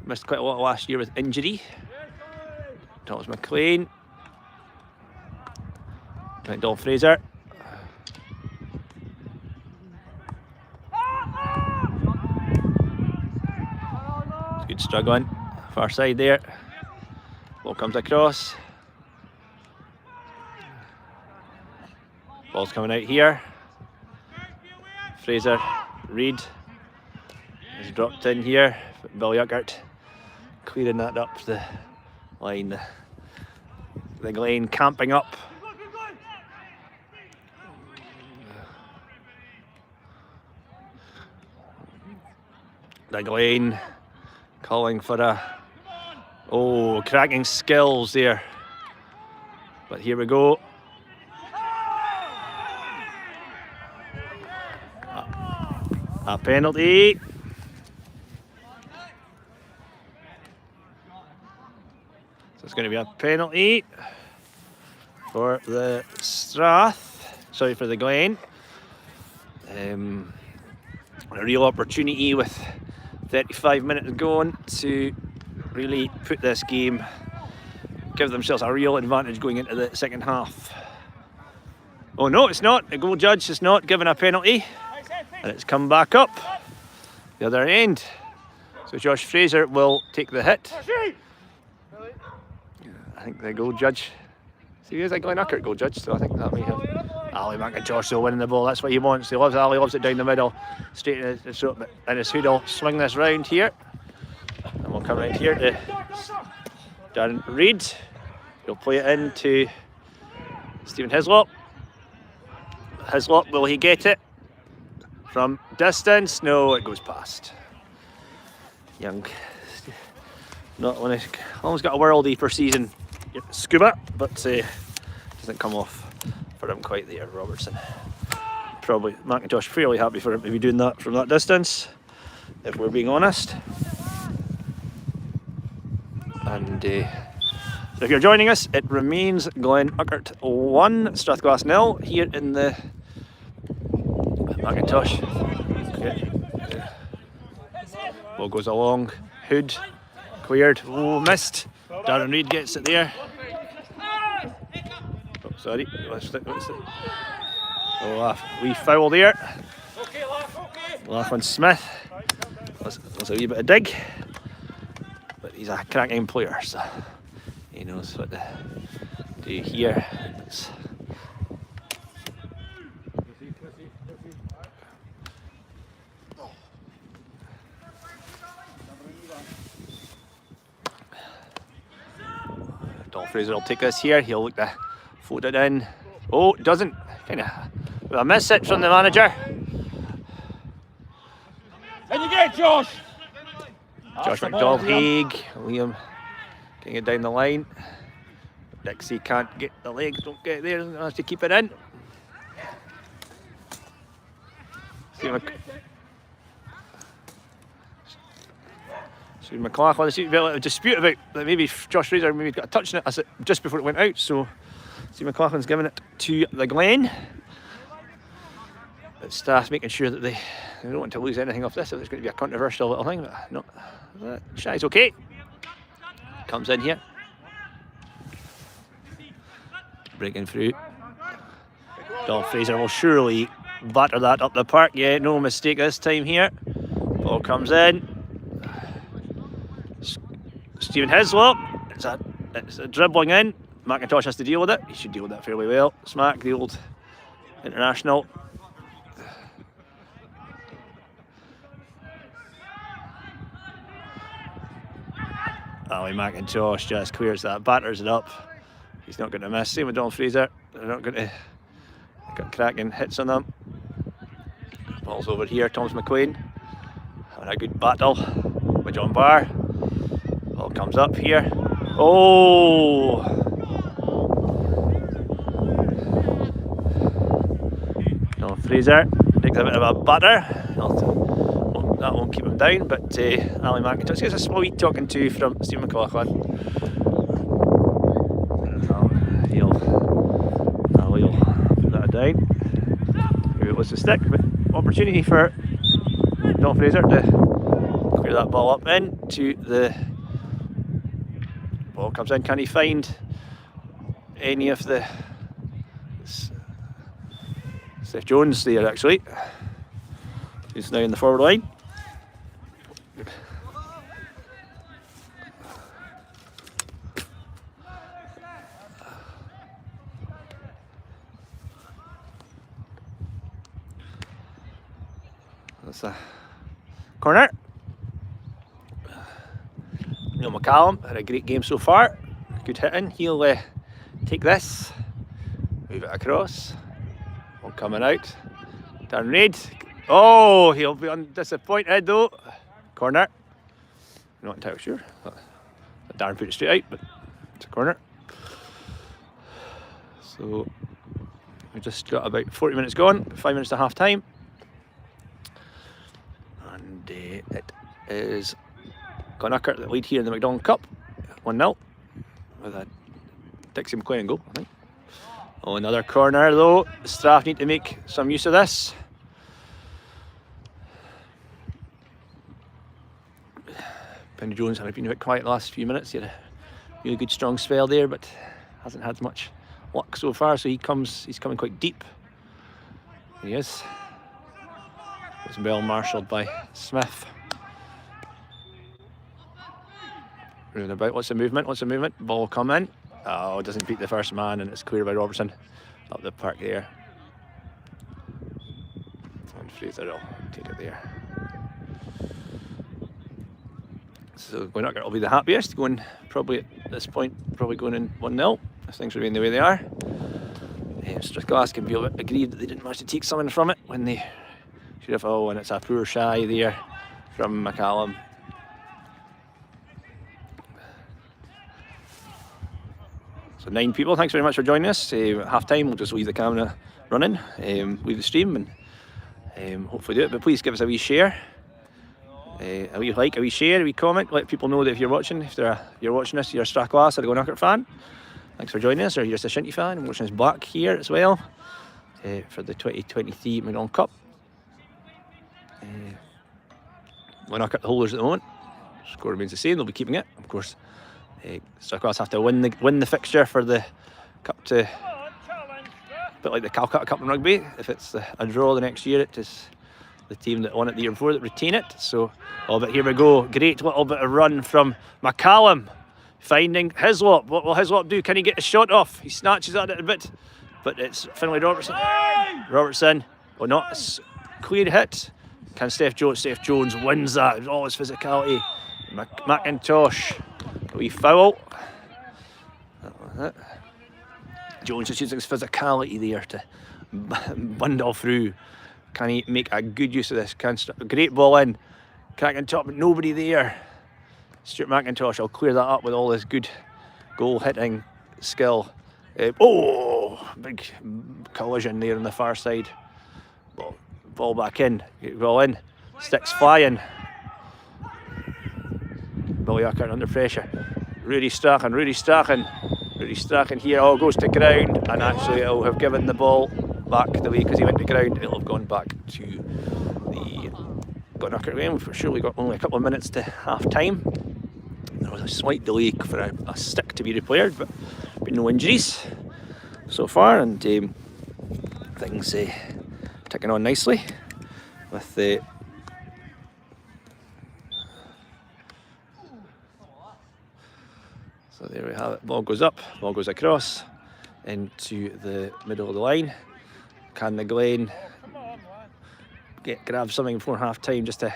Missed quite a lot last year with injury. Thomas McLean. Donald Fraser. Good struggling. Far side there. Ball comes across. Ball's coming out here. Fraser, Reid has dropped in here. Billy Urquhart clearing that up the line. The Glen camping up. The Glen calling for a cracking skills there. But here we go. A penalty. So it's going to be a penalty for the for the Glen. A real opportunity with 35 minutes going to really put this game, give themselves a real advantage going into the second half. Oh no, it's not. The goal judge is not given a penalty. And it's come back up the other end. So Josh Fraser will take the hit. I think the goal judge, see, he is a Glenurquhart goal judge, so I think that may have Ali McIntosh still winning the ball. That's what he wants. He loves Ali, loves it down the middle, straight in his throat. And his hood will swing this round here. And we'll come right here to Darren Reid. He'll play it in to Stephen Hislop. Hislop, will he get it? From distance, no, it goes past. Young, not when he's almost got a worldie per season. Scuba, but doesn't come off for him quite there. Robertson, probably McIntosh fairly happy for him to be doing that from that distance, if we're being honest. And if you're joining us, it remains Glenurquhart 1, Strathglass 0 here in the McIntosh. Okay. Ball goes along. Hood cleared. Oh, missed. Darren Reid gets it there. Oh, sorry. What's it? Oh, a wee foul there. Lachlan Smith. That's a wee bit of dig. But he's a cracking player, so he knows what to do here. Donald Fraser will take this here. He'll look to fold it in. Oh, doesn't. Kind of a miss it from the manager. And you get Josh. Josh McDonald, Haig, Liam getting it down the line. Dixie can't get the legs, don't get there, has to keep it in. Stephen McLaughlin, there seems to be a little dispute about that maybe Josh Fraser maybe got a touch on it just before it went out, so Stephen McLaughlin's giving it to the Glen. But staff making sure that they don't want to lose anything off this, if there's going to be a controversial little thing, but no, Shy's okay. Comes in here. Breaking through. Donald Fraser will surely batter that up the park. Yeah, no mistake this time here. Ball comes in. Stephen Hislop. It's a dribbling in. McIntosh has to deal with it. He should deal with that fairly well. Smack, the old international. Ali McIntosh just clears that, batters it up. He's not going to miss. Same with Donald Fraser. They're not going to get cracking hits on them. Ball's over here. Thomas McLean having a good battle with John Barr. Ball comes up here. Oh! Donald Fraser takes a bit of a batter. That won't keep him down, but Ali McIntosh gets a small wee talking to from Stephen McLaughlin. He'll put that down. Maybe it was a stick, but opportunity for Don Fraser to clear that ball up into the ball comes in. Can he find any of the Steph Jones there actually? He's now in the forward line. That's a corner. Neil McCallum had a great game so far. Good hitting. He'll take this, move it across. One coming out. Darren Reid. Oh, he'll be disappointed though. Corner. Not entirely sure. Darren put it straight out, but it's a corner. So we just got about 40 minutes gone. 5 minutes to half time. And it is Glenurquhart that lead here in the Macdonald Cup, 1-0 with a Dixie McLean goal, I think. Oh, another corner though. Strath need to make some use of this. Penny Jones had been a bit quiet the last few minutes. He had a really good strong spell there, but hasn't had much luck so far. So he's coming quite deep. He is. It's well marshalled by Smith. Running about. What's the movement? What's the movement? Ball will come in. Oh, doesn't beat the first man, and it's clear by Robertson up the park there. And Fraser will take it there. So Glenurquhart will be the happiest, going probably at this point, probably going in 1-0 if things remain the way they are. Strathglass can be a bit aggrieved that they didn't manage to take something from it when they should have. Oh, and it's a poor shy there from McCallum. So 9 people, thanks very much for joining us. At half time we'll just leave the camera running, leave the stream and hopefully do it, but please give us a wee share. A wee like, a wee share, a wee comment, let people know that if you're watching, you're watching this, you're a Strathglass or a Glenurquhart fan. Thanks for joining us, or you're just a Shinty fan and watching us back here as well for the 2023 Macdonald Cup. Glenurquhart the holders at the moment. Score remains the same, they'll be keeping it, of course. Strathglass have to win the fixture for the cup to, a bit like the Calcutta Cup in rugby. If it's a draw the next year, it is the team that won it the year before that retain it. So, oh, but here we go. Great little bit of run from McCallum, finding Hislop. What will Hislop do? Can he get a shot off? He snatches at it a bit, but it's Finlay Robertson. Robertson, oh, not a clear hit. Can Steph Jones wins that with all his physicality. McIntosh, a wee foul. That was it. Jones is using his physicality there to bundle through. Can he make a good use of this? Great ball in, cracking top, but nobody there. Stuart McIntosh will clear that up with all his good goal hitting skill. Oh, big collision there on the far side. Ball back in, ball in, sticks flying. Billy Urquhart under pressure. Rudy Strachan here. Oh, goes to ground, and actually it'll have given the ball back the way, because he went to ground, it'll have gone back to the Glenurquhart game. We've surely got only a couple of minutes to half time. There was a slight delay for a stick to be repaired, but been no injuries so far, and things ticking on nicely with the so there we have it. Ball goes up, ball goes across into the middle of the line. Can the Glen grab something before half time just to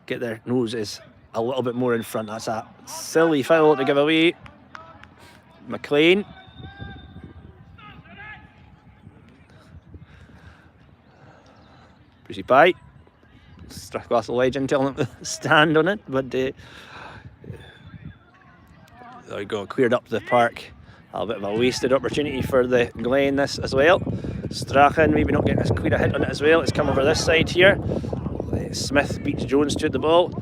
get their noses a little bit more in front. That's a silly foul to give away. McLean. Brucey Pie. Strathglass legend telling him to stand on it, but there we go, cleared up the park. A bit of a wasted opportunity for the Glen this as well. Strachan maybe not getting as clear a hit on it as well. It's come over this side here. Smith beats Jones to the ball.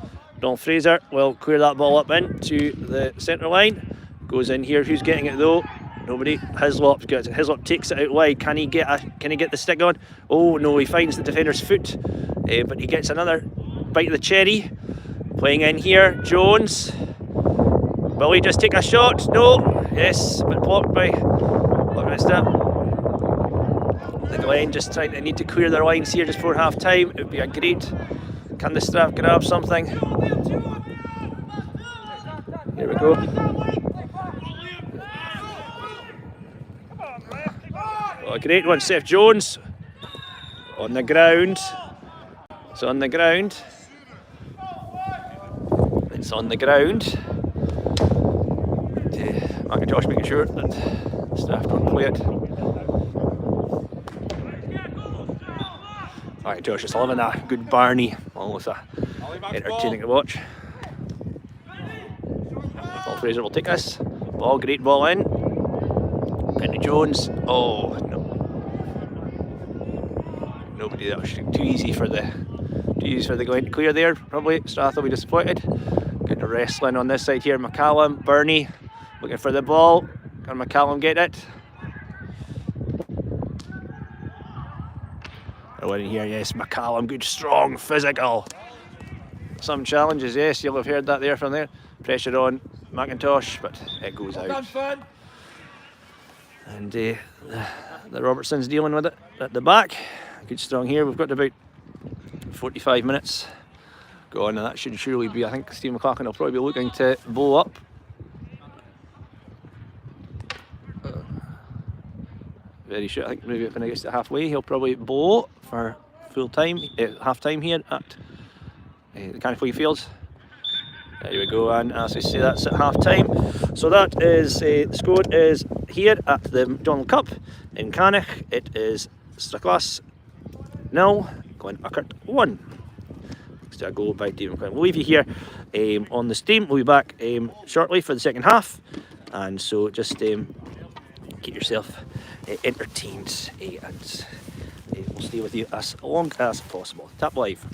Donald Fraser will clear that ball up into the centre line. Goes in here. Who's getting it though? Nobody. Hislop gets it. Hislop takes it out wide. Can he get the stick on? Oh no, he finds the defender's foot, but he gets another bite of the cherry. Playing in here, Jones. Will he just take a shot? No. Yes, but blocked by Step. The Glen just need to clear their lines here just before half time. It would be a great. Can the Strath grab something? Here we go. Oh, a great one, Seth Jones. On the ground. It's on the ground. It's on the ground. Mackintosh making sure that Strath don't play it. Mackintosh is loving a good Barney. Almost entertaining to watch. Paul Fraser will take this. Ball, great ball in. Into Jones. Oh no. Nobody, that was too easy for the Glen to clear there. Probably Strath will be disappointed. Good wrestling on this side here. McCallum, Bernie looking for the ball. Can McCallum get it? Oh, in here, yes, McCallum, good, strong, physical. Some challenges, yes, you'll have heard that there from there. Pressure on Mackintosh, but it goes out. And the Robertson's dealing with it at the back. Good strong here. We've got about 45 minutes going, and that should surely be, I think Steve McLaughlin will probably be looking to bow up. Very sure, I think maybe when he gets to halfway, he'll probably bow for full time, half time here at the Caniflea Fields. There we go, and as I say, that's at half time. So that is, the score is here at the Macdonald Cup in Cannock. It is Strathglass 0, Glenurquhart 1. Thanks to a goal by David McLean. We'll leave you here on the stream. We'll be back shortly for the second half, and so just keep yourself entertained and we'll stay with you as long as possible. Tap live.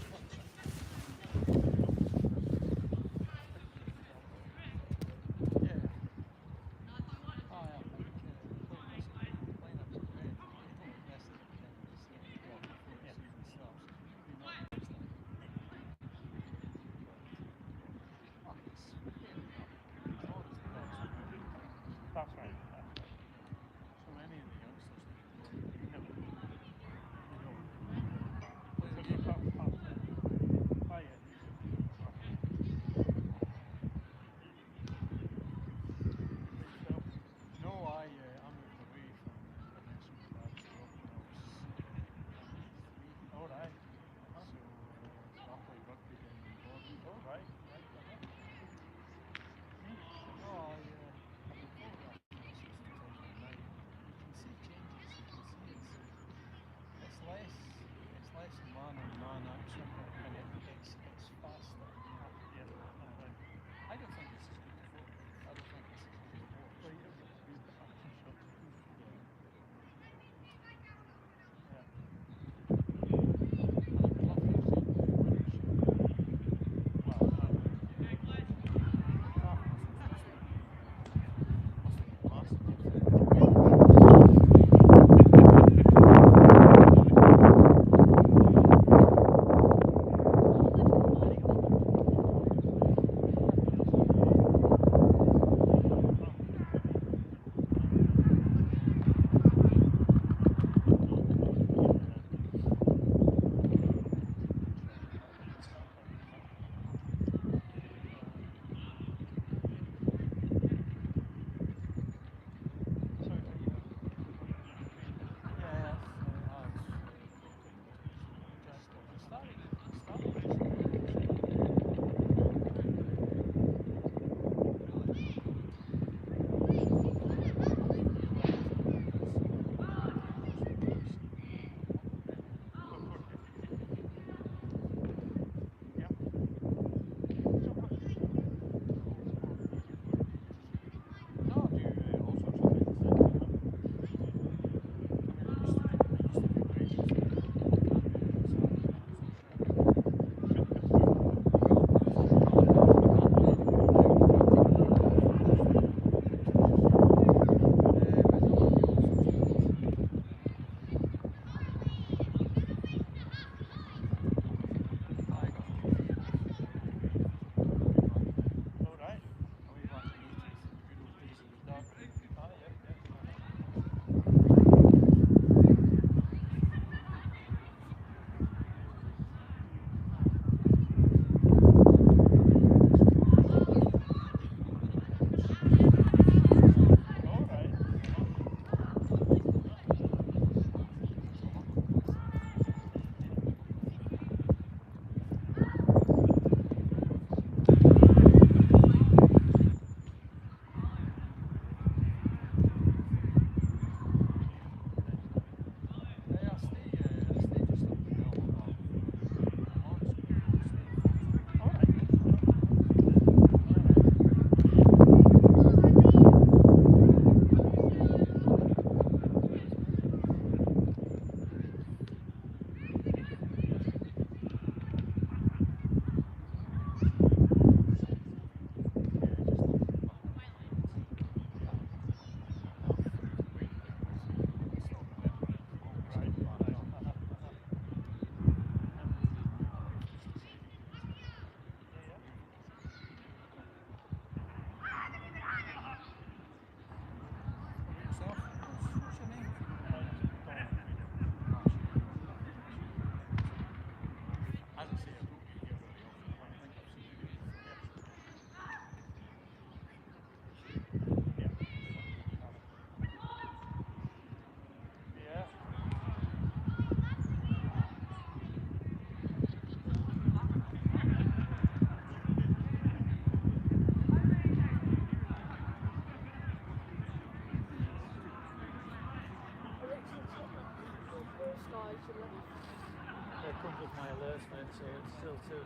comes up my alerts, mate, so it's still 2-0.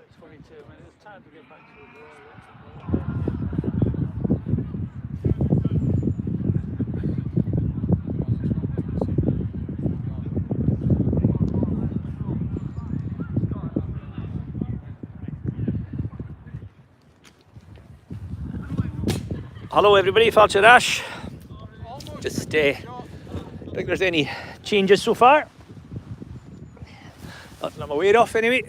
It's 22 minutes. It's time to get back to the goal. Hello everybody, Fixture Ash. Just think there's any changes so far. Nothing I'm aware of anyway.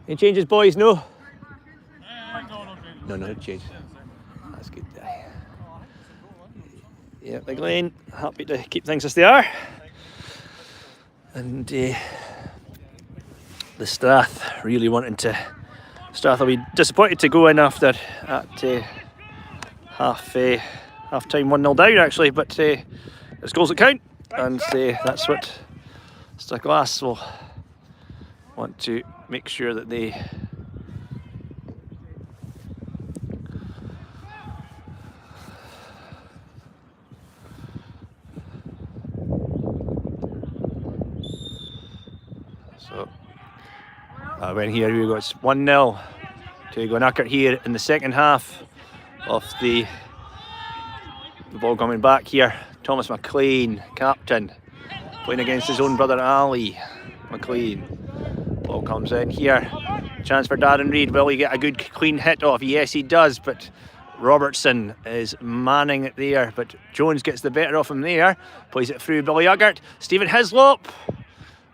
Any changes, boys? No? No change. That's good. Yeah, Big Lane, happy to keep things as they are. And the Strath really wanting to. Strath will be disappointed to go in after at half time 1-0 down actually, but it's goals that count, and that's what Strathglass will want to make sure that they when here we go, it's 1-0 to Glenurquhart here in the second half of the ball coming back here. Thomas McLean, captain, playing against his own brother Ali McLean. Ball comes in here. Chance for Darren Reid. Will he get a good clean hit off? Yes, he does, but Robertson is manning it there, but Jones gets the better of him there. Plays it through Billy Uggart. Stephen Hislop.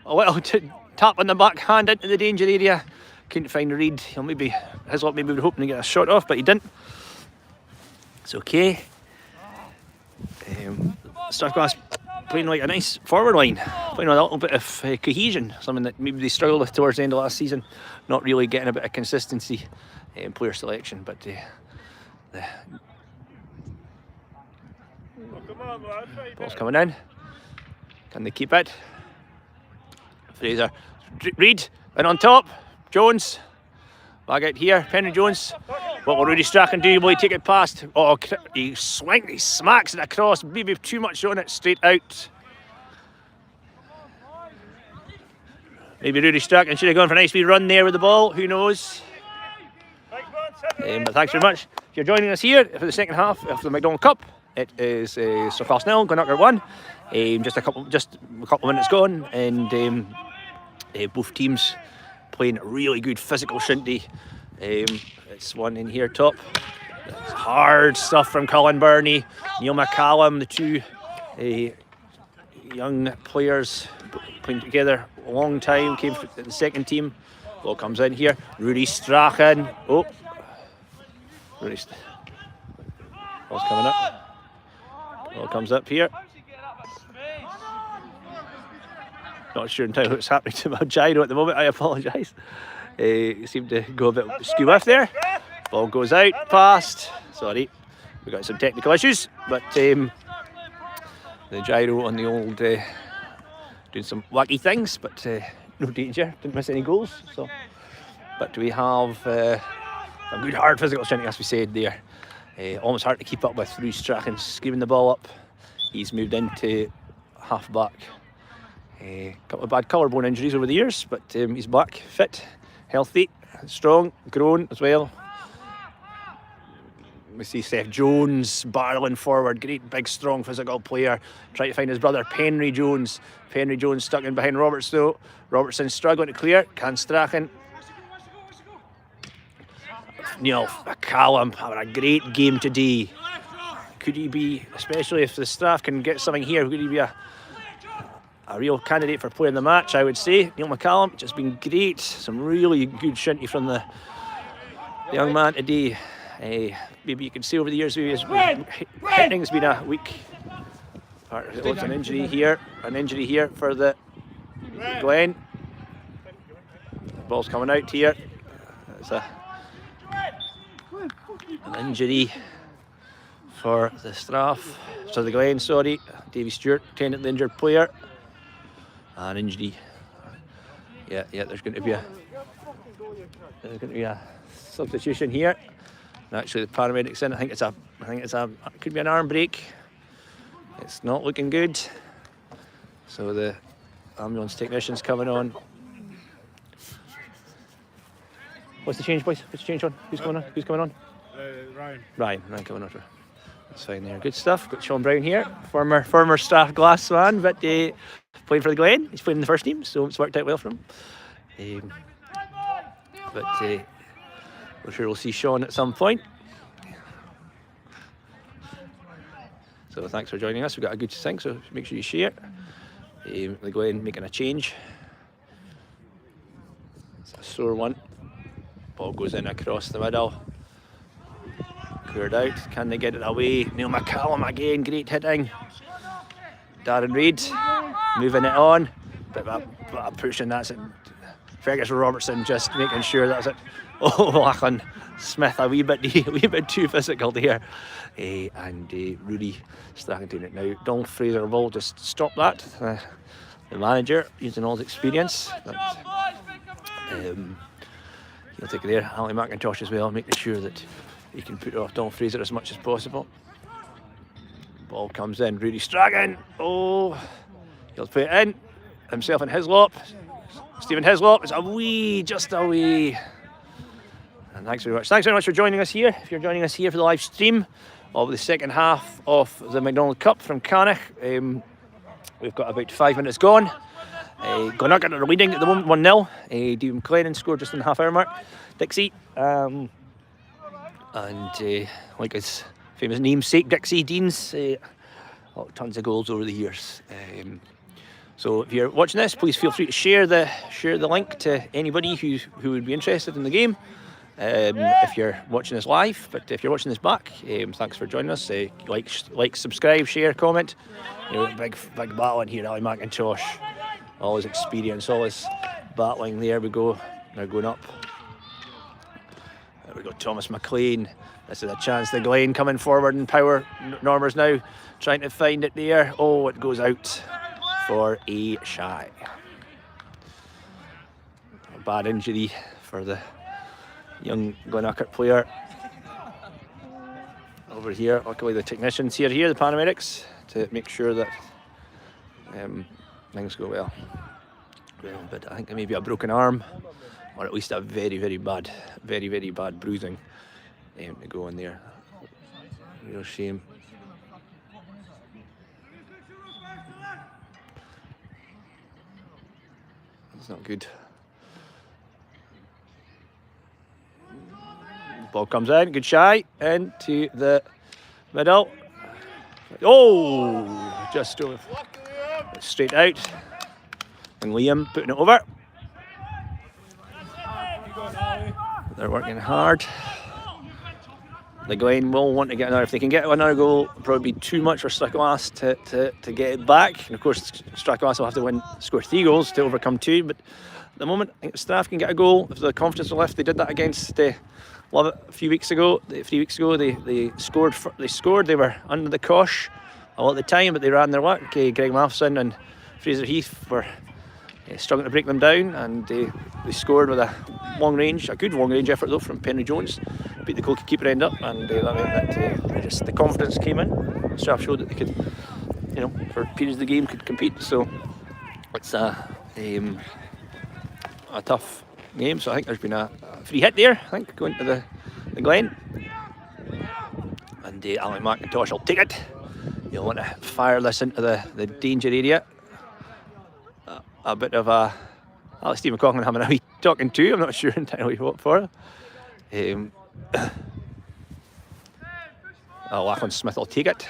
A little tap on the backhand into the danger area. Couldn't find Reid. Hislop maybe was hoping to get a shot off, but he didn't. It's okay. Strathglass playing like a nice forward line, playing with a little bit of cohesion, something that maybe they struggled with towards the end of last season. Not really getting a bit of consistency in player selection, but ball's coming in. Can they keep it? Fraser, Reid, and on top, Jones, back out here, Penry Jones. What will Rudy Strachan do? Will he take it past? Oh, he smacks it across, maybe too much on it, straight out. Maybe Rudy Strachan should have gone for a nice wee run there with the ball, who knows? But thanks very much. If you're joining us here for the second half of the Macdonald Cup, it is Strathglass 0, Glenurquhart 1. Just a couple of minutes gone, and both teams playing really good physical shinty. It's one in here top. It's hard stuff from Colin Burney, Neil McCallum, the two young players playing together a long time, came from the second team. Ball comes in here. Rudy Strachan. Oh, ball's coming up. Ball comes up here. Not sure entirely what's happening to my gyro at the moment. I apologise. Seemed to go a bit skew off there. Ball goes out, past. Sorry, we got some technical issues, but the gyro on the old doing some wacky things, but no danger. Didn't miss any goals. So, but we have a good hard physical shinty, as we said there. Almost hard to keep up with. Rudy Strachan screaming the ball up. He's moved into half back. A couple of bad collarbone injuries over the years, but he's back, fit, healthy, strong, grown as well. We see Seth Jones barreling forward, great big strong physical player, trying to find his brother Penry Jones. Penry Jones stuck in behind Roberts though. Robertson struggling to clear, can Strachan. Neil McCallum having a great game today. Could he be, especially if the Strath can get something here, could he be a real candidate for player of the match, I would say. Neil McCallum, just been great. Some really good shinty from the young man today. Maybe you can see over the years hitting's been a weak part. It's an injury here for the Glen. The ball's coming out here. It's an injury for the Strath. So the Glen, sorry. Davy Stewart, attendant the injured player. An injury. Yeah, there's going to be a substitution here. And actually the paramedics in. I think it's a think it could be an arm break. It's not looking good. So the ambulance technician's coming on. What's the change, boys? What's the change on? Who's coming on? Who's coming on? Ryan coming on. That's fine there. Good stuff. Got Sean Brown here, former Strathglass man, but playing for the Glen. He's playing in the first team, so it's worked out well for him. But we're sure we'll see Sean at some point. So thanks for joining us. We've got a good thing, so make sure you share. The Glen making a change. It's a sore one. Ball goes in across the middle. Cleared out. Can they get it away? Neil McCallum again. Great hitting. Darren Reid moving it on. Bit of a pushing. That's it. Fergus Robertson just making sure that's it. Oh, Lachlan Smith a wee bit too physical there. And Rudy Strachan doing it now. Donald Fraser will just stop that. The manager using all his experience. He'll take it there. Ali McIntosh as well, making sure that he can put off Donald Fraser as much as possible. Ball comes in. Rudy Strachan. Oh, he'll put it in. Himself and Hislop. Stephen Hislop is just a wee. And thanks very much for joining us here. If you're joining us here for the live stream of the second half of the Macdonald Cup from Cannock, we've got about 5 minutes gone. Glenurquhart are leading at the moment 1-0. David McLennan scored just in the half-hour mark. Dixie, and like his famous namesake Dixie Deans, tons of goals over the years. So if you're watching this, please feel free to share the link to anybody who would be interested in the game. If you're watching this live, but if you're watching this back, thanks for joining us. Like, subscribe, share, comment. Big battle in here. Ali McIntosh, all his experience, all his battling. There we go. Now going up. There we go. Thomas McLean. This is a chance. The Glen coming forward in power. Normers now trying to find it there. Oh, it goes out for a shy. A bad injury for the young Glenurquhart player. Over here, luckily the technicians here, the paramedics, to make sure that things go well. But I think it may be a broken arm, or at least a very bad bruising to go in there. Real shame. It's not good. Ball comes in, good shy, into the middle. Oh, just straight out. And Liam putting it over. They're working hard. The Glen will want to get another. If they can get another goal, it'll probably be too much for Strathglass to get it back. And of course, Strathglass will have to score 3 goals to overcome 2. But at the moment, I think if Strath can get a goal, if the confidence will lift, they did that against Love it a few weeks ago. 3 weeks ago, they scored. They were under the cosh a lot of the time, but they ran their work. Greg Matheson and Fraser Heath were struggling to break them down, and they scored with a good long range effort though from Penry Jones. Beat the goalkeeper end up, and that meant that just the confidence came in. Strath showed that they could, for periods of the game, could compete. So it's a tough game. So I think there's been a free hit there, I think, going to the Glen. And Ali McIntosh will take it. You'll want to fire this into the danger area. A bit of a Steve McCaughlin having a wee talking to. I'm not sure entirely what for. Lachlan Smith will take it.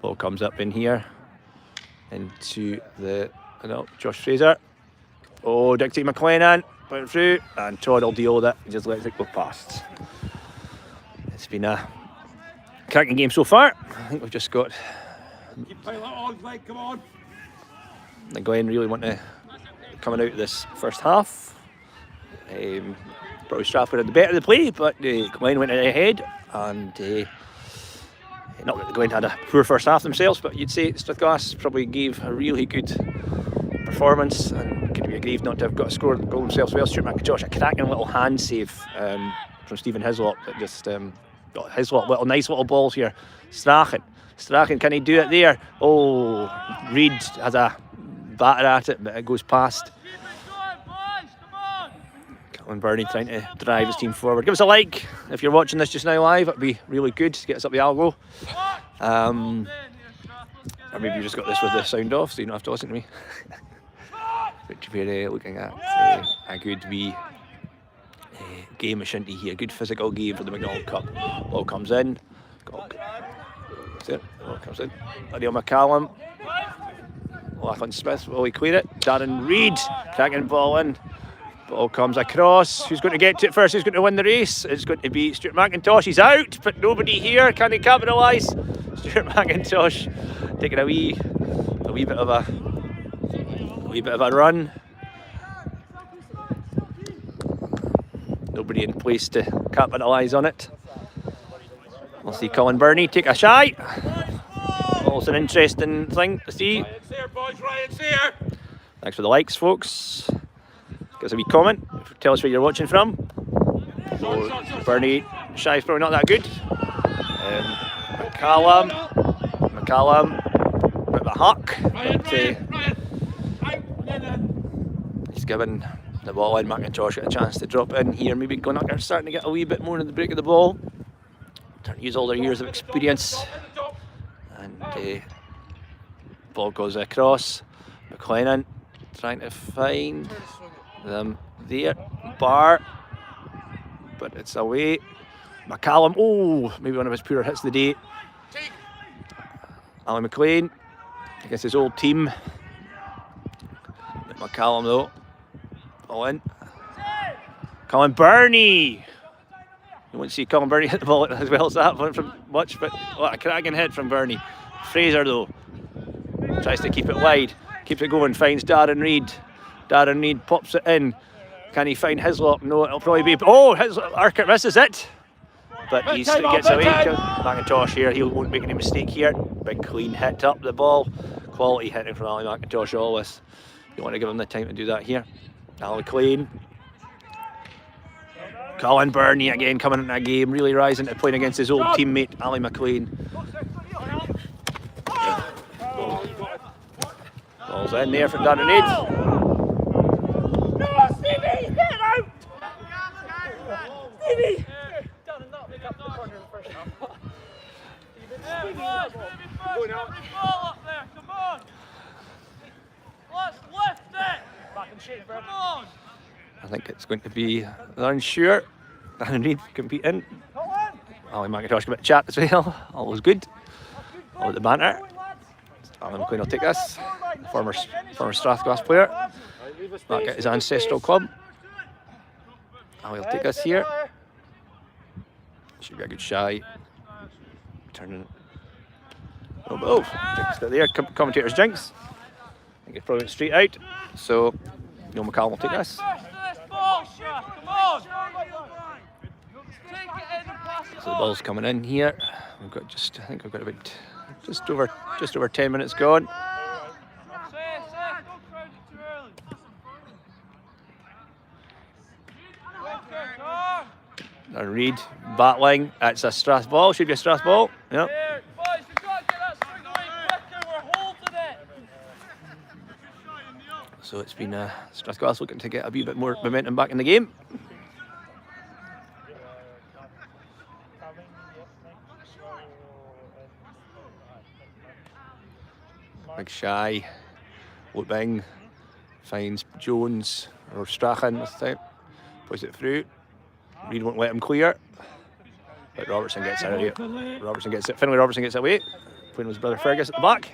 Ball comes up in here into Josh Fraser. Oh, Dixie McLennan went through, and Todd will deal with it. He just lets it go past. It's been a cracking game so far. I think we've just got. Keep piling on, Blake, come on. The Glen really want to coming out of this first half. Probably Strathford had the better of the play, but Glen went ahead, and not that the Glen had a poor first half themselves, but you'd say Strathglass probably gave a really good performance and could be grieved not to have got a score goal themselves. Well, Stuart McIntosh, a cracking little hand save from Stephen Hislop that just got Hislop nice little balls here. Strachan, can he do it there? Oh, Reid has a batter at it, but it goes past. Colin Burney trying to drive his team forward. Give us a like if you're watching this just now live. It'd be really good to get us up the algo. Or maybe you just got this with the sound off, so you don't have to listen to me. But we're looking at a good wee game of shinty here. Good physical game for the Macdonald Cup. Ball comes in. Ball comes in. Adil McCallum. Lachlan Smith, will he clear it? Darren Reid, cracking ball in. Ball comes across. Who's going to get to it first? Who's going to win the race? It's going to be Stuart McIntosh. He's out, but nobody here. Can he capitalise? Stuart McIntosh taking a wee bit of a run. Nobody in place to capitalise on it. We'll see Colin Burney take a shot. Well, it's an interesting thing to see. Thanks for the likes, folks. Give us a wee comment. Tell us where you're watching from. So, Burney, shy's probably not that good. McCallum, bit of a huck. He's given the ball in. McIntosh got a chance to drop in here. Maybe Glenurquhart starting to get a wee bit more in the break of the ball. Trying to use all their years of experience. And ball goes across. McLennan trying to find them there. Bar, but it's away. McCallum, oh, maybe one of his poorer hits of the day. Ali McLean against his old team. McCallum though, ball in. Colin Burney. You won't see Colin Burney hit the ball as well as that one from much, but what a cracking hit from Burney. Fraser though tries to keep it wide, keeps it going, finds Darren Reid. Darren Reid pops it in. Can he find Hislop? No, it'll probably be. Oh, Urquhart misses it, but he gets away. McIntosh here, he won't make any mistake here. Big clean hit up the ball. Quality hitting from Ali McIntosh always. You want to give him the time to do that here. Ali Clean. Colin Burney again coming in that game, really rising to playing against his old teammate Ali McLean. Ball's in there from Darren Reid. Stevie, get out! Stevie! I think it's going to be unsure. Darren Reid competing. Ali McIntosh got a bit of chat as well. Always good. All with the banter. Alan McLean will take this. Former Strathglass player. Back at his ancestral club. Ali will take this here. Should be a good shy. Turning. Oh, jinx it there. Commentator's jinx. I think it's probably straight out. So, Neil McCallum will take this. So the ball's coming in here. We've got I think we've got about just over 10 minutes gone. A Reid battling. It's a Strath ball. Should be a Strath ball. Yep. So it's been Strathglass looking to get a wee bit more momentum back in the game. Big shy, Whitbing finds Jones or Strachan this time, puts it through. Reid won't let him clear, but Robertson gets out of here. Finally Robertson gets away, playing with his brother Fergus at the back.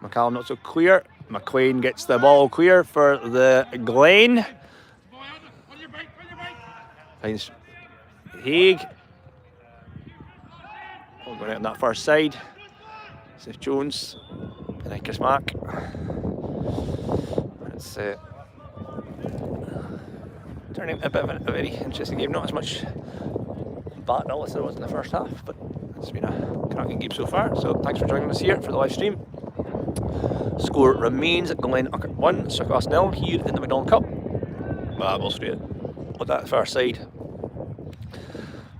McCallum not so clear. McLean gets the ball clear for the Glen. Finds Haig. Ball going out on that far side. Seth Jones And then Chris Mack. It's turning a bit of a very interesting game. Not as much battle as there was in the first half, but it's been a cracking game so far. So thanks for joining us here for the live stream. Score remains at Glenurquhart 1, Strathglass 0 here in the Macdonald Cup. We'll straight with that far side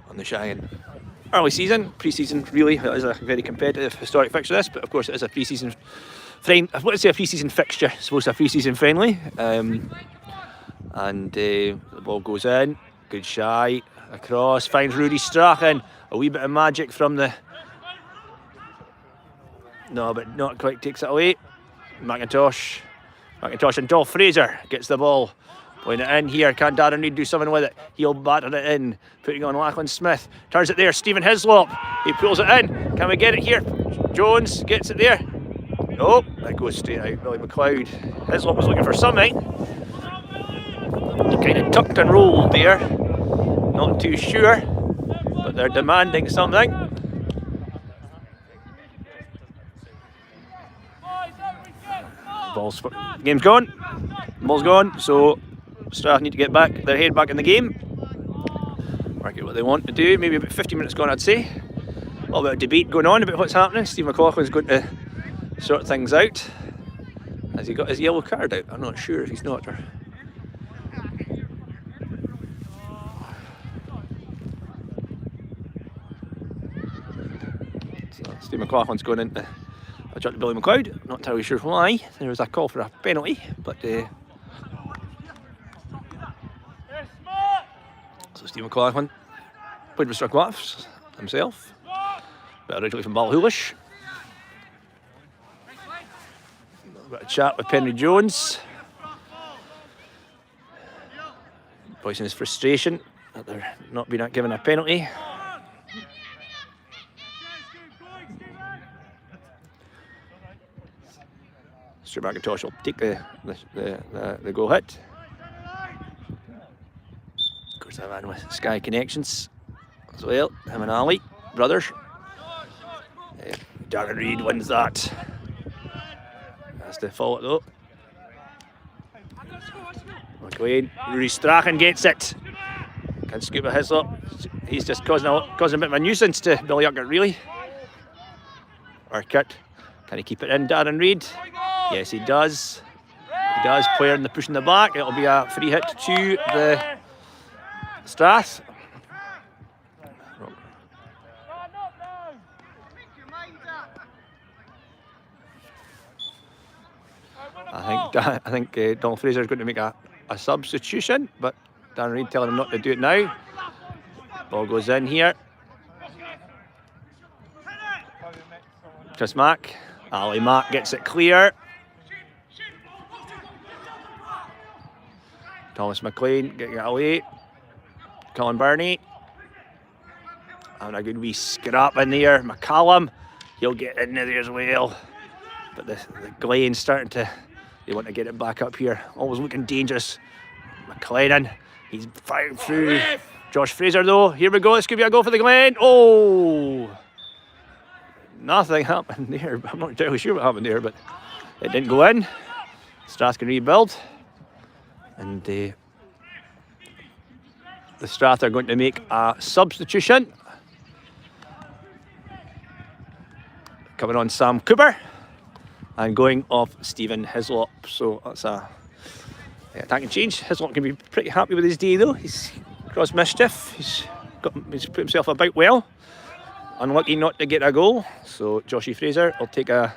on the Cheyenne. Early season, pre-season really. It is a very competitive historic fixture this, but of course it is a pre-season friend. I want to say a pre-season fixture, I suppose a pre-season friendly. And the ball goes in, good shy, across, finds Rudy Strachan. A wee bit of magic from the... No, but not quite takes it away. McIntosh and Dolph Fraser gets the ball. Playing it in here, can Darren Reid do something with it? He'll batter it in, putting on Lachlan Smith. Turns it there, Stephen Hislop. He pulls it in. Can we get it here? Jones gets it there. Oh, that goes straight out. Billy McLeod. Hislop was looking for something. Kind of tucked and rolled there. Not too sure, but they're demanding something. Game's gone. Ball's gone, so Strath need to get back their head back in the game. Work out what they want to do. Maybe about 50 minutes gone, I'd say. A little bit of debate going on about what's happening. Steve McLaughlin's going to sort things out. Has he got his yellow card out? I'm not sure if he's not. Or... So Steve McLaughlin's going into a judge to Billy McLeod. Not entirely sure why. There was a call for a penalty, but so Steve McLaughlin played with Strathglass himself, but originally from Ballyhoulish. A bit of chat with Penry Jones, voicing his frustration that they're not being given a penalty. Stuart McIntosh will take the goal hit. Of course, that man with Sky Connections as well. Him and Ali, brothers. Darren Reid wins that. Has to follow it though. McLean, Rudy Strachan gets it. Can Cupa Hislop. He's just causing a bit of a nuisance to Billy Urquhart, really. Urquhart, can he keep it in, Darren Reid? Yes, he does. He does. Player in the push in the back. It'll be a free hit to the Strath. I think Donald Fraser is going to make a substitution, but Darren Reid telling him not to do it now. Ball goes in here. Chris Mack. Ali Mack gets it clear. Thomas McLean getting it away. Colin Burney. Having a good wee scrap in there. McCallum. He'll get in there as well. But the Glen's starting to... They want to get it back up here. Always looking dangerous. McLennan. He's firing through. Josh Fraser though. Here we go. This could be a goal for the Glen. Oh! Nothing happened there. I'm not entirely sure what happened there, but it didn't go in. Strath can rebuild. And the Strath are going to make a substitution. Coming on Sam Cooper. And going off Stephen Hislop. So that's a attacking change. Hislop can be pretty happy with his day though. He's caused mischief. He's put himself about well. Unlucky not to get a goal. So Joshy Fraser will take the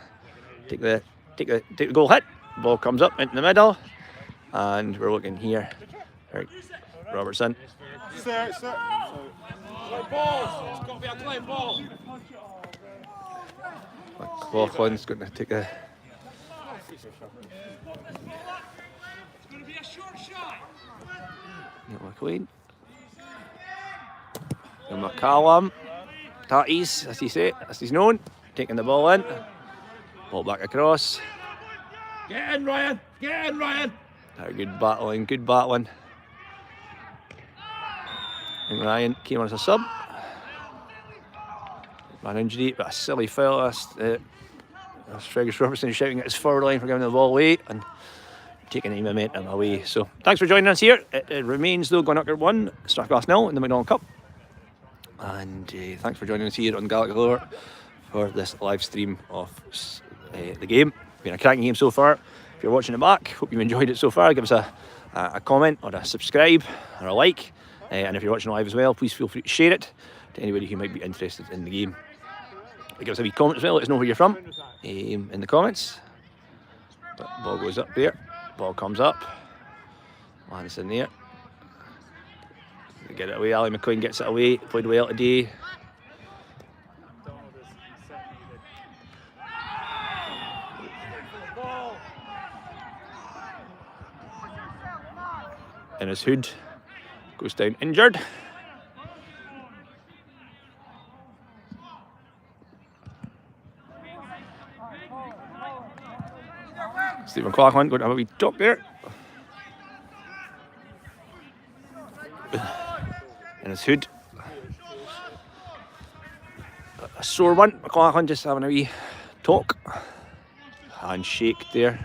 goal hit. Ball comes up into the middle. And we're looking here. Right. Robertson. Sir. Ball. It's got to be a clean ball. McLaughlin's going to take a... It's going to be a short shot. McLean. And McCallum. Tatties, as he's known. Taking the ball in. Ball back across. Get in, Ryan. Good battling. And Ryan came on as a sub. Man injury, but a silly foul. There's Fergus Robertson shouting at his forward line for giving the ball away and taking any momentum away. So thanks for joining us here. It remains though Glenurquhart 1, Strathglass 0 in the Macdonald Cup. And thanks for joining us here on Dòmhnallaich for this live stream of the game. Been a cracking game so far. If you're watching it back, hope you've enjoyed it so far. Give us a comment or a subscribe or a like. And if you're watching live as well, please feel free to share it to anybody who might be interested in the game. Give us a wee comment as well, let us know where you're from in the comments. But ball goes up there, ball comes up, lands in there. Get it away, Ali McQueen gets it away, played well today. And his Hood goes down injured. Stephen Clarkland going to have a wee talk there. And his Hood. A sore one. McLachlan just having a wee talk. Handshake there.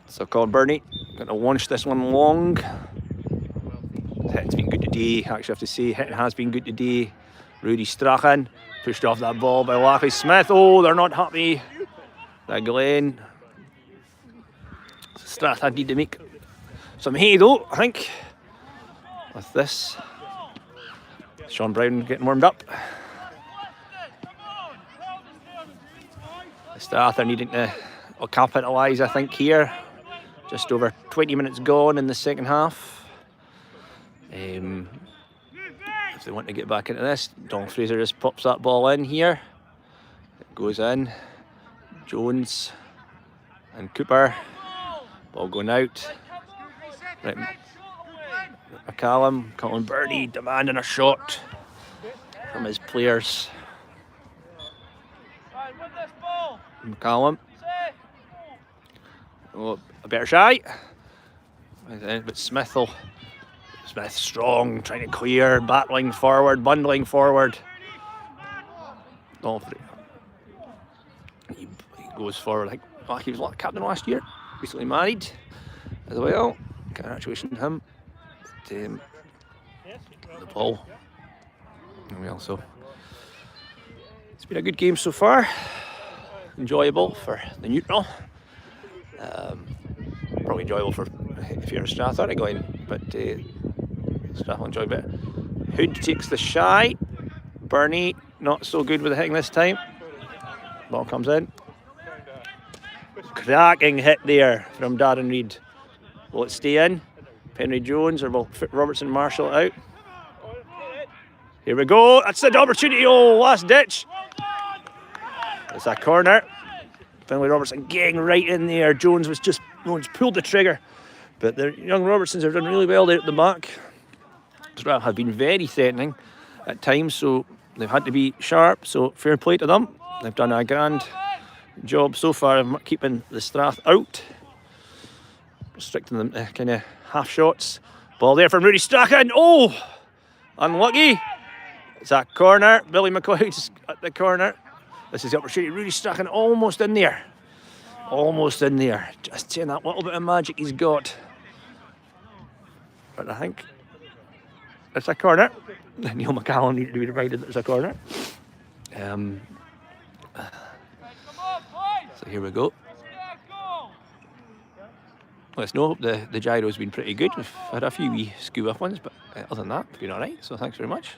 So Colin Burney going to launch this one long. Hitting's been good today, actually I have to say. Hitting has been good today. Rudy Strachan pushed off that ball by Lachie Smith. Oh, they're not happy. That Glen. Strath had need to make some hay though, I think. With this. Sean Brown getting warmed up. Strath are needing to capitalise, I think, here. Just over 20 minutes gone in the second half. If they want to get back into this, Don Fraser just pops that ball in here. It goes in. Jones and Cooper. Ball going out. Right. McCallum, Colin Burney demanding a shot from his players. McCallum. Oh, a better shy. But Smith strong, trying to clear, battling forward, bundling forward. Oh, he goes forward. Like he was captain last year, recently married as well. Congratulations to him. The ball. Well, so it's been a good game so far. Enjoyable for the neutral. Probably enjoyable for if you're a Strathglass going, but Strathglass enjoyed it. Hood takes the shy. Burney not so good with the hitting this time. Ball comes in. Cracking hit there from Darren Reid. Will it stay in? Henry Jones, or will Robertson marshal it out? Here we go. That's the opportunity. Oh, last ditch. It's a corner. Finally, Robertson getting right in there. Jones pulled the trigger. But the young Robertsons have done really well there at the back. Strath have been very threatening at times, so they've had to be sharp. So fair play to them. They've done a grand job so far of keeping the Strath out, restricting them to kind of half shots. Ball there from Rudy Strachan. Oh, unlucky. It's a corner. Billy McLeod's at the corner. This is the opportunity. Rudy Strachan almost in there. Almost in there. Just seeing that little bit of magic he's got. But I think it's a corner. Neil McCallum needed to be reminded that it's a corner. So here we go. Let's know. The gyro's been pretty good. We've had a few wee skew off ones, but other than that, it's been alright. So thanks very much.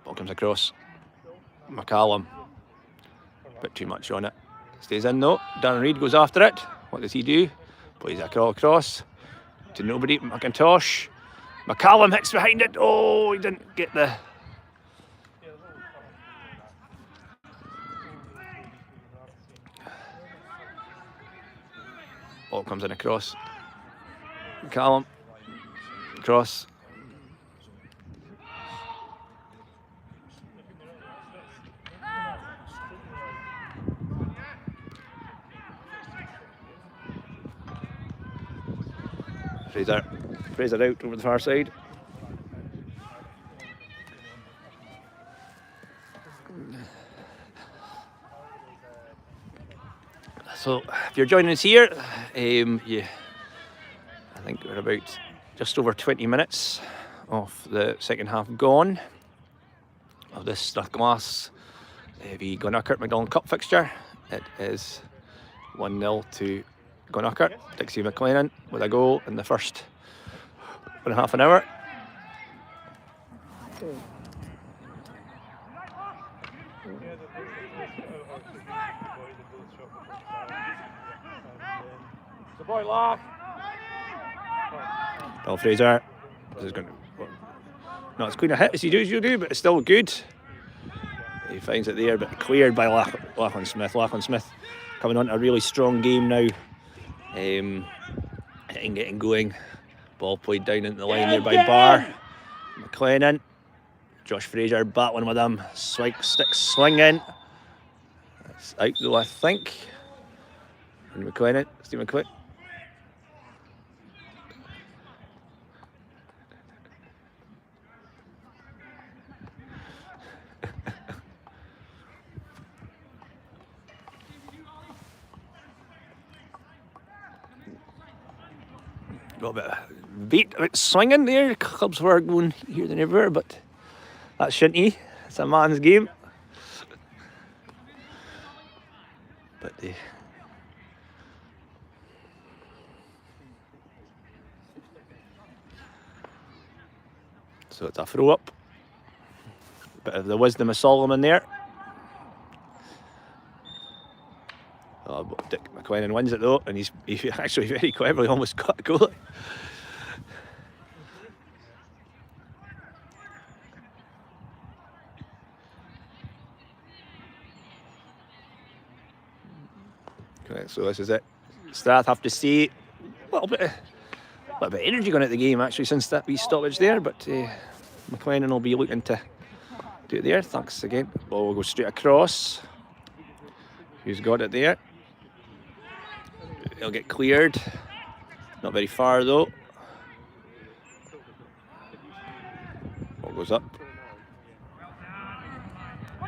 Ball comes across. McCallum. Bit too much on it. Stays in though. Darren Reid goes after it. What does he do? Plays a crawl across to nobody. McIntosh. McCallum hits behind it. Oh, he didn't get the. Ball comes in across. McCallum. Cross. Fraser out over the far side. So if you're joining us here, yeah, I think we're about just over 20 minutes of the second half gone of this Strathglass V Glenurquhart Macdonald Cup fixture. It is 1-0 to Glenurquhart. Dixie McLennan with a goal in the first 1.5 hour. The boy laugh. Bill Fraser. This is going to not as clean a hit as he usually do, but it's still good. He finds it there, but cleared by Lachlan Smith. Lachlan Smith coming on to a really strong game now. Hitting, getting going. Ball played down into the line there by Barr. McLennan. Josh Fraser battling with him. Stick swinging. That's out though, I think. And McLennan. Steve McLennan. A bit of beat, a bit swinging there. Clubs were going here than ever, but that's Shinty. It's a man's game. But so it's a throw up. Bit of the wisdom of Solomon there. Oh, Dick McLennan wins it though, and he's actually very cleverly almost got a goal. Okay, so this is it. Strath have to see a little bit of energy going at the game actually since that wee stoppage there, but McLennan will be looking to do it there. Thanks again. Ball will go straight across. Who's got it there? He'll get cleared. Not very far though. Ball goes up.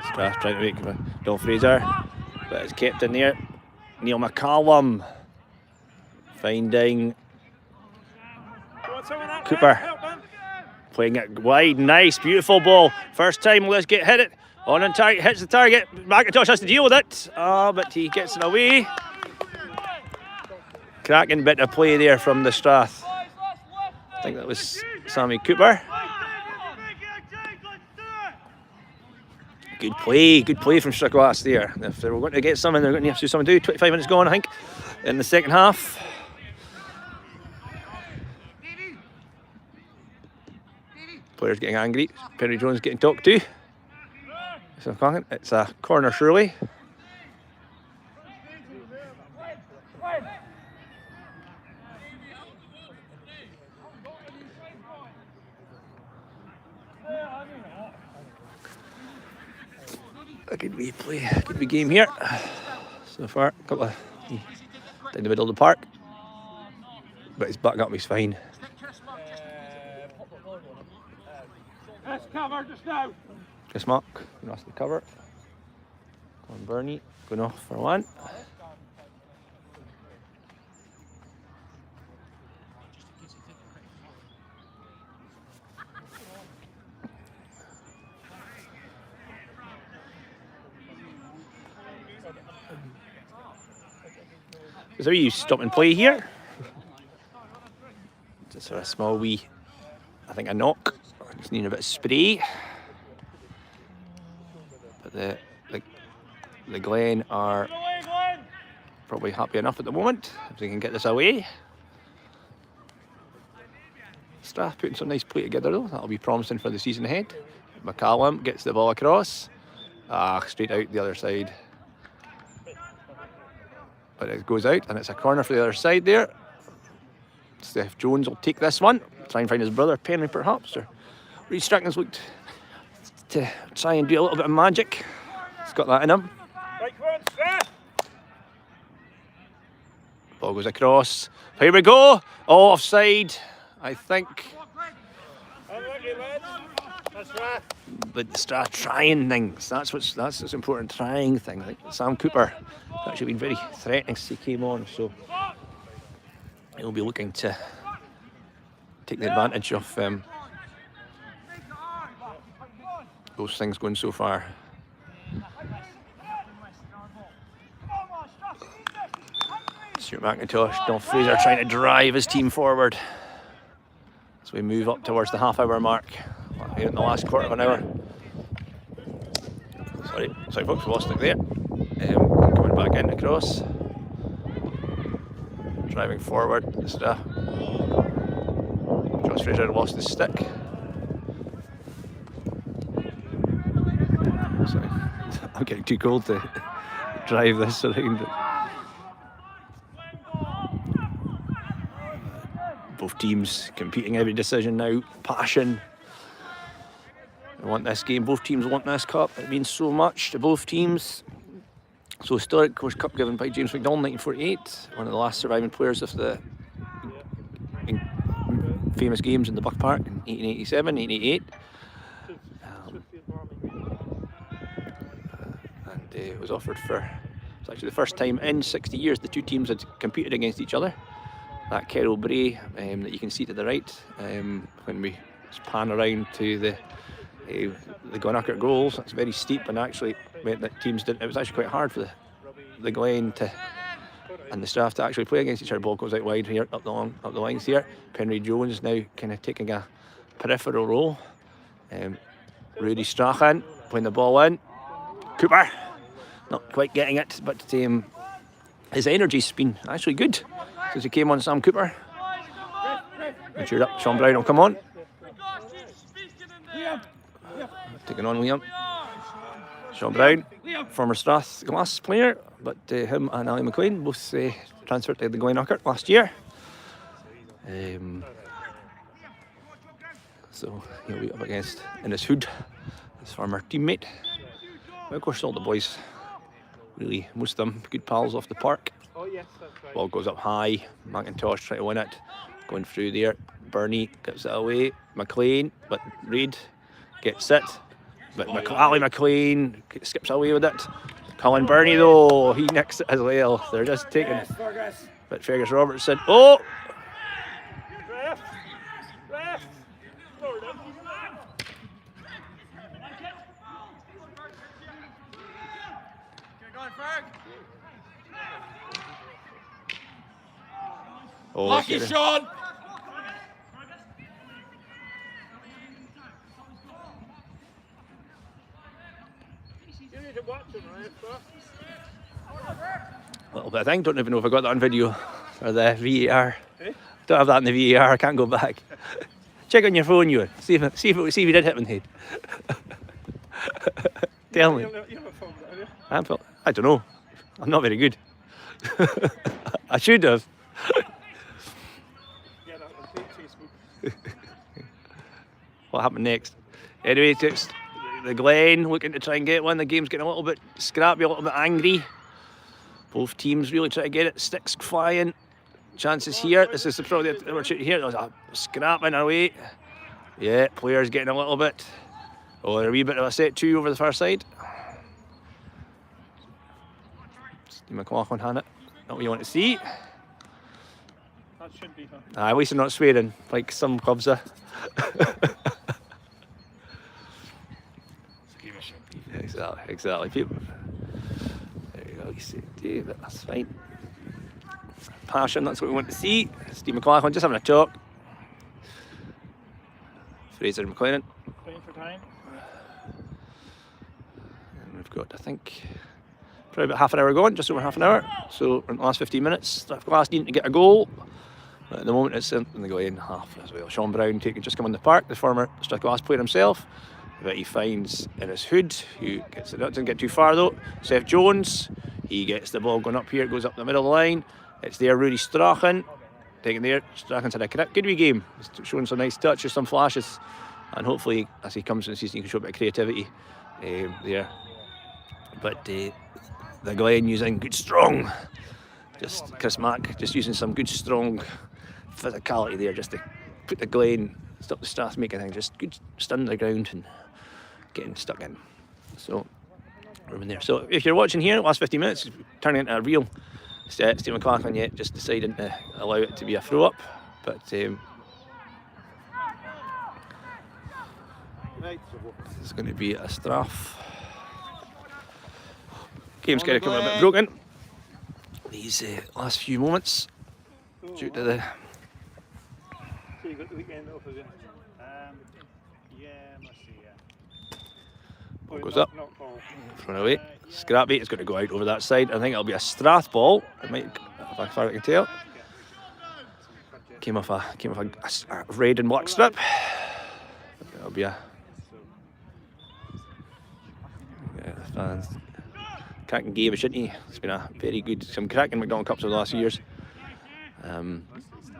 Strath trying to make Don Fraser, but it's kept in there. Neil McCallum finding Cupa. Playing it wide. Nice, beautiful ball. First time let's get hit it. On and target, hits the target. McIntosh has to deal with it. But he gets it away. Cracking bit of play there from the Strath. I think that was Sammy Cooper. Good play from Strathglass there. If they were going to get something, they're going to have to do something. 25 minutes gone, I think, in the second half. Players getting angry. Perry Jones getting talked to. So it's a corner surely. A good wee play, good wee game here so far. A couple of down the middle of the park, but his back up, he's fine. Let's cover just now. Chris Mark going off the cover. Colin Burney going off for one. Is there you stop and play here? Just a small wee, I think a knock. Just needing a bit of spray. But the Glen are probably happy enough at the moment if they can get this away. Strath putting some nice play together though. That'll be promising for the season ahead. McCallum gets the ball across. Straight out the other side. But it goes out and it's a corner for the other side there. Steph Jones will take this one. Try and find his brother Penry perhaps. Or Reece Strachan's looked to try and do a little bit of magic. He's got that in him. Ball goes across. Here we go. Oh, offside, I think. but Strath trying things. That's what's important. Trying things. Like Sam Cooper actually been very threatening since he came on, so he'll be looking to take the advantage of those things going so far. Stuart McIntosh, Don Fraser trying to drive his team forward as we move up towards the half-hour mark. Here in the last quarter of an hour. Sorry folks, we lost it there. Coming back in across. Driving forward. Josh Fraser lost his stick. Sorry, I'm getting too cold to drive this around. Both teams competing every decision now. Passion. They want this game. Both teams want this cup. It means so much to both teams. So historic, of course, cup given by James Macdonald, 1948, one of the last surviving players of the famous games in the Buck Park in 1887, 1888. And it was offered for, it's actually the first time in 60 years the two teams had competed against each other. That Kerrol Bray that you can see to the right, when we pan around to the Glenurquhart goals, that's very steep and actually meant that teams didn't, it was actually quite hard for the Glen and the Strath to actually play against each other. Ball goes out wide here, up the lines here. Penry Jones now kind of taking a peripheral role. Rudy Strachan putting the ball in. Cooper not quite getting it, but his energy's been actually good since he came on. Sam Cooper. Cheered up. Sean Brown will come on. Taking on Liam. Sean Brown, former Strathglass player, but him and Ali McLean both transferred to the Glenurquhart last year. So he'll be up against Innes Hood, his former teammate. But of course all the boys, really, most of them good pals off the park. Ball goes up high, McIntosh trying to win it, going through there. Bernie gets it away, McLean, but Reid gets it. But Ali McLean skips away with it. Colin Burney though, he nicks it as well. They're just taking. But Fergus Robertson. Oh! Lucky Sean! A little bit of thing, don't even know if I got that on video or the VAR. Don't have that in the VAR, I can't go back. Check on your phone, you. See if you did hit me in the head. Tell me. I don't know. I'm not very good. I should have. What happened next? Anyway, it's the Glen looking to try and get one. The game's getting a little bit scrappy, a little bit angry. Both teams really try to get it. Sticks flying. Chances here. This is probably the opportunity here. There's a scrapping away. Yeah, players getting a little bit. Oh, a wee bit of a set two over the far side. Steve McLaughlin had it. Not what you want to see. That should be her. At least they're not swearing like some clubs are. Exactly. People. There you go. You see, David, that's fine. Passion, that's what we want to see. Steve McLaughlin just having a talk. Fraser McLennan. Playing for time. And we've got, I think, probably about half an hour going, just over half an hour. So in the last 15 minutes, Strathglass needing to get a goal. But at the moment it's in the Glen half as well. Sean Brown just come on the park, the former Strathglass player himself. But he finds Innes Hood, who gets it. Doesn't get too far though. Seth Jones, he gets the ball going up here, goes up the middle of the line. It's there, Rudy Strachan, taking there. Strachan's had a good wee game. He's showing some nice touches, some flashes, and hopefully as he comes in the season he can show a bit of creativity there. But the Glen using good strong, just Chris Mack just using some good strong physicality there just to put the Glen stop the Strath making things. Just good standing the ground and getting stuck in. So we're in there. So if you're watching here, the last 15 minutes, turning into a real Steve McLaughlin yet, just deciding to allow it to be a throw up. But it's going to be a Strath. Game's going to come a bit broken these last few moments due to the. So you got the weekend off again? Yeah, must see, yeah. Ball goes up, thrown away. Scrappy, it's going to go out over that side. I think it'll be a Strath ball. It might, as far as I can tell. Came off a red and black strip. It'll be a. Yeah, the fans. Cracking game of Shinty. It's been a very good, some cracking Macdonald Cups over the last few years.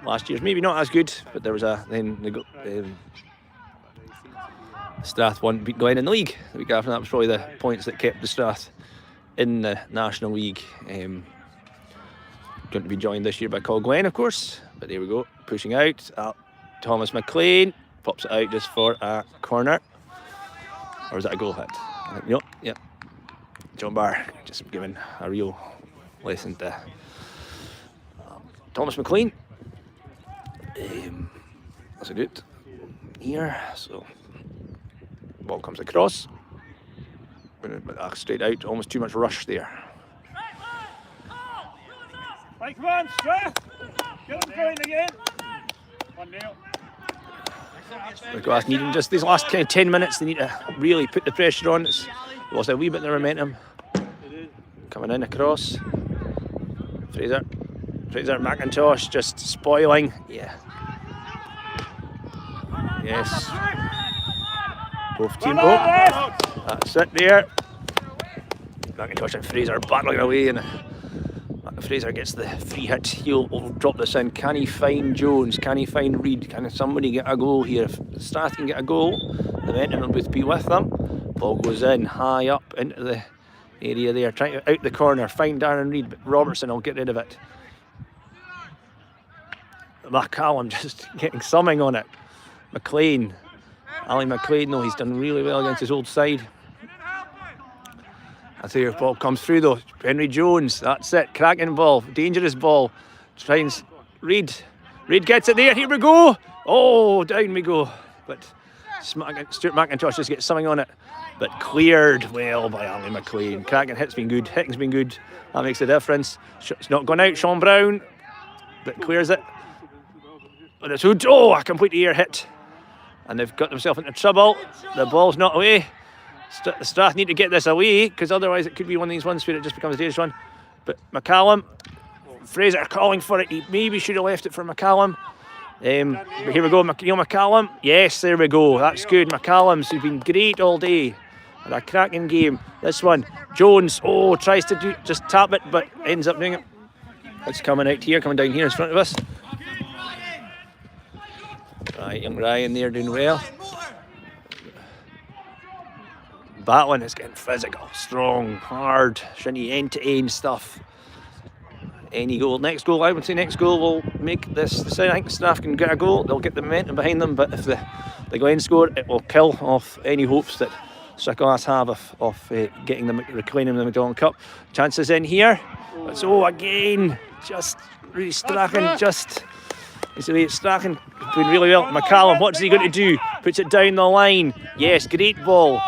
Last year's maybe not as good, but there was then Strath beat Glen in the league. The week after that was probably the points that kept the Strath in the National League. Going to be joined this year by Glen, of course, but there we go, pushing out. Thomas McLean pops it out just for a corner. Or is that a goal hit? Nope, yep. John Barr just giving a real lesson to Thomas McLean. That's a good here. So ball comes across. Straight out, almost too much rush there. Right, come on, Strath! Get them going again! 1-0. Needing just these last kind of 10 minutes, they need to really put the pressure on. It's lost a wee bit of their momentum. Coming in across. Fraser McIntosh just spoiling. Yeah. Yes. Both team. Oh, that's it there. McIntosh and Fraser battling away, and Fraser gets the free hit. He'll drop this in. Can he find Jones? Can he find Reid? Can somebody get a goal here? If Strath can get a goal, the momentum will both be with them. Ball goes in high up into the area there, trying to out the corner, find Darren Reid, but Robertson will get rid of it. McCallum just getting something on it. McLean, Ali McLean, though, he's done really well against his old side. I tell you, ball comes through though. Henry Jones, that's it, cracking ball, dangerous ball. Tries Reid gets it there, here we go. Oh, down we go. But Stuart McIntosh just gets something on it. But cleared well by Ali McLean. Cracking hit's been good, hitting's been good. That makes a difference. It's not gone out, Sean Brown, but clears it. But it's Hood, oh, a complete ear hit. And they've got themselves into trouble. The ball's not away. The Strath need to get this away, because otherwise it could be one of these ones where it just becomes a dangerous one. But McCallum, Fraser calling for it. He maybe should have left it for McCallum. But here we go, Neil McCallum. Yes, there we go. That's good. McCallum's been great all day. And a cracking game. This one, Jones. Oh, tries to just tap it, but ends up doing it. It's coming out here, coming down here in front of us. Right, young Ryan there doing well. Battling is getting physical, strong, hard, Shinty end-to-end stuff. Any goal, next goal, I would say next goal will make this. I think the Strath can get a goal, they'll get the momentum behind them, but if the Glen score, it will kill off any hopes that Strathglass have of reclaiming the Macdonald Cup. Chances in here, but so again, just really Strachan, Strachan doing really well. McCallum, what's he going to do? Puts it down the line. Yes, great ball.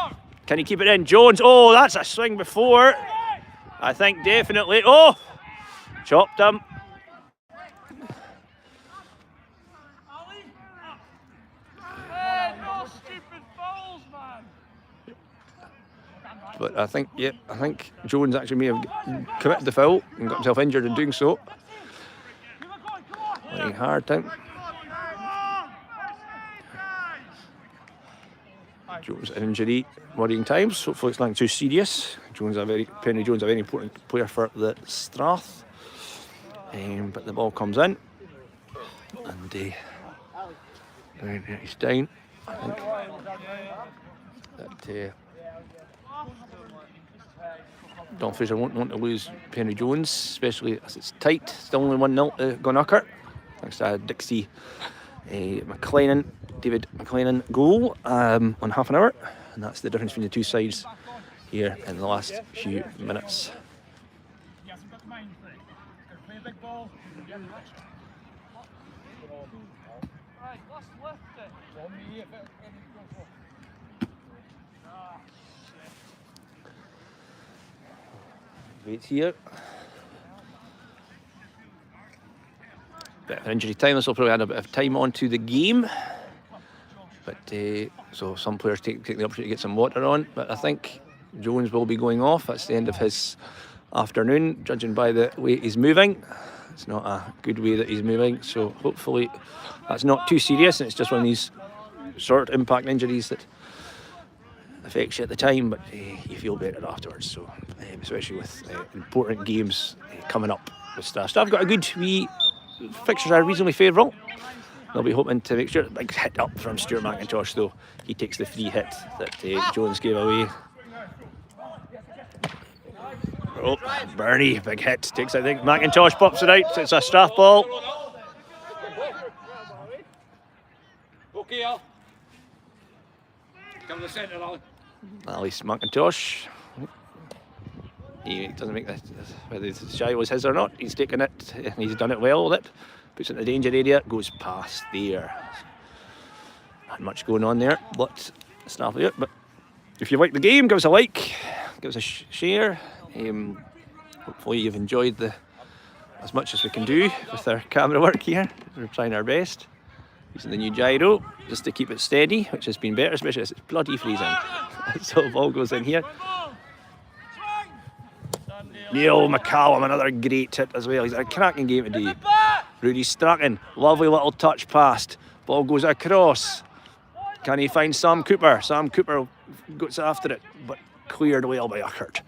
Can he keep it in? Jones, oh, that's a swing before. I think definitely. Oh, chopped him. But I think Jones actually may have committed the foul and got himself injured in doing so. Playing hard time. Jones an injury, worrying times. Hopefully it's nothing too serious. Penry Jones a very important player for the Strath. But the ball comes in, and he's down. I think that Don Fraser won't want to lose Penry Jones, especially as it's tight. Still only 1-0 to Glenurquhart. Thanks to Dixie McLennan David McLennan goal on half an hour, and that's the difference between the two sides here in the last few minutes. Wait here. Bit of injury time. This will probably add a bit of time onto the game. But so some players take the opportunity to get some water on. But I think Jones will be going off. That's the end of his afternoon, judging by the way he's moving. It's not a good way that he's moving. So hopefully that's not too serious, and it's just one of these short impact injuries that affects you at the time, but you feel better afterwards. So especially with important games coming up with Strath. I've got a good wee fixtures are reasonably favourable. They'll be hoping to make sure. Big hit up from Stuart McIntosh though. He takes the free hit that Jones gave away. Oh, Bernie, big hit. Takes, I think, McIntosh pops it out. It's a Strath ball. Okay, Al. Come to the centre, Alan. At least McIntosh. He doesn't make that, whether the shy was his or not, he's taken it and he's done it well with it. Puts it in the danger area, goes past there. Not much going on there, but Strath it. But if you like the game, give us a like, give us a share. Hopefully you've enjoyed as much as we can do with our camera work here. We're trying our best. Using the new gyro just to keep it steady, which has been better, especially as it's bloody freezing. So the ball goes in here. Neil McCallum, another great hit as well. He's had a cracking game today. Rudy Strachan, lovely little touch past. Ball goes across. Can he find Sam Cooper? Sam Cooper goes after it, but cleared well by Urquhart.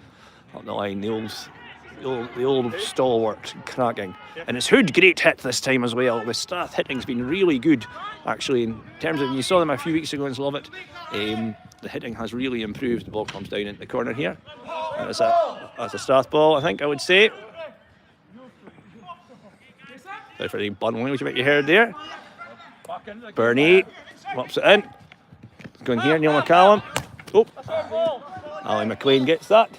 Up the line, the old stalwart, cracking. And it's Hood, great hit this time as well. The Strath hitting's been really good, actually, in terms of, you saw them a few weeks ago and love it. The hitting has really improved. The ball comes down into the corner here. And that's a Strath ball, I think I would say. Sorry for the bundling, which you might have heard there. Bernie whops it in. It's going here, Neil McCallum. Oh, Ali McLean gets that.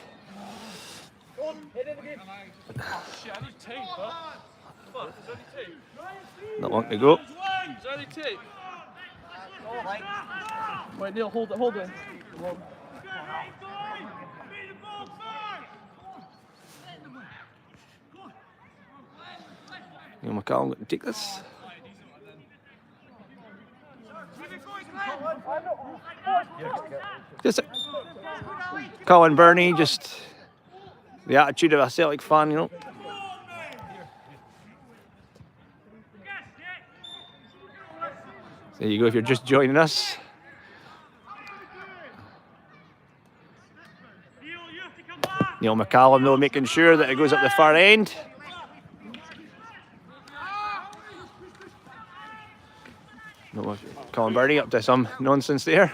Not long to go. Wait, Neil, hold it. Neil McCallum going to take this. Just Colin Burney, just the attitude of a Celtic fan, you know. There you go, if you're just joining us. Neil McCallum though making sure that it goes up the far end. Colin Burney up to some nonsense there,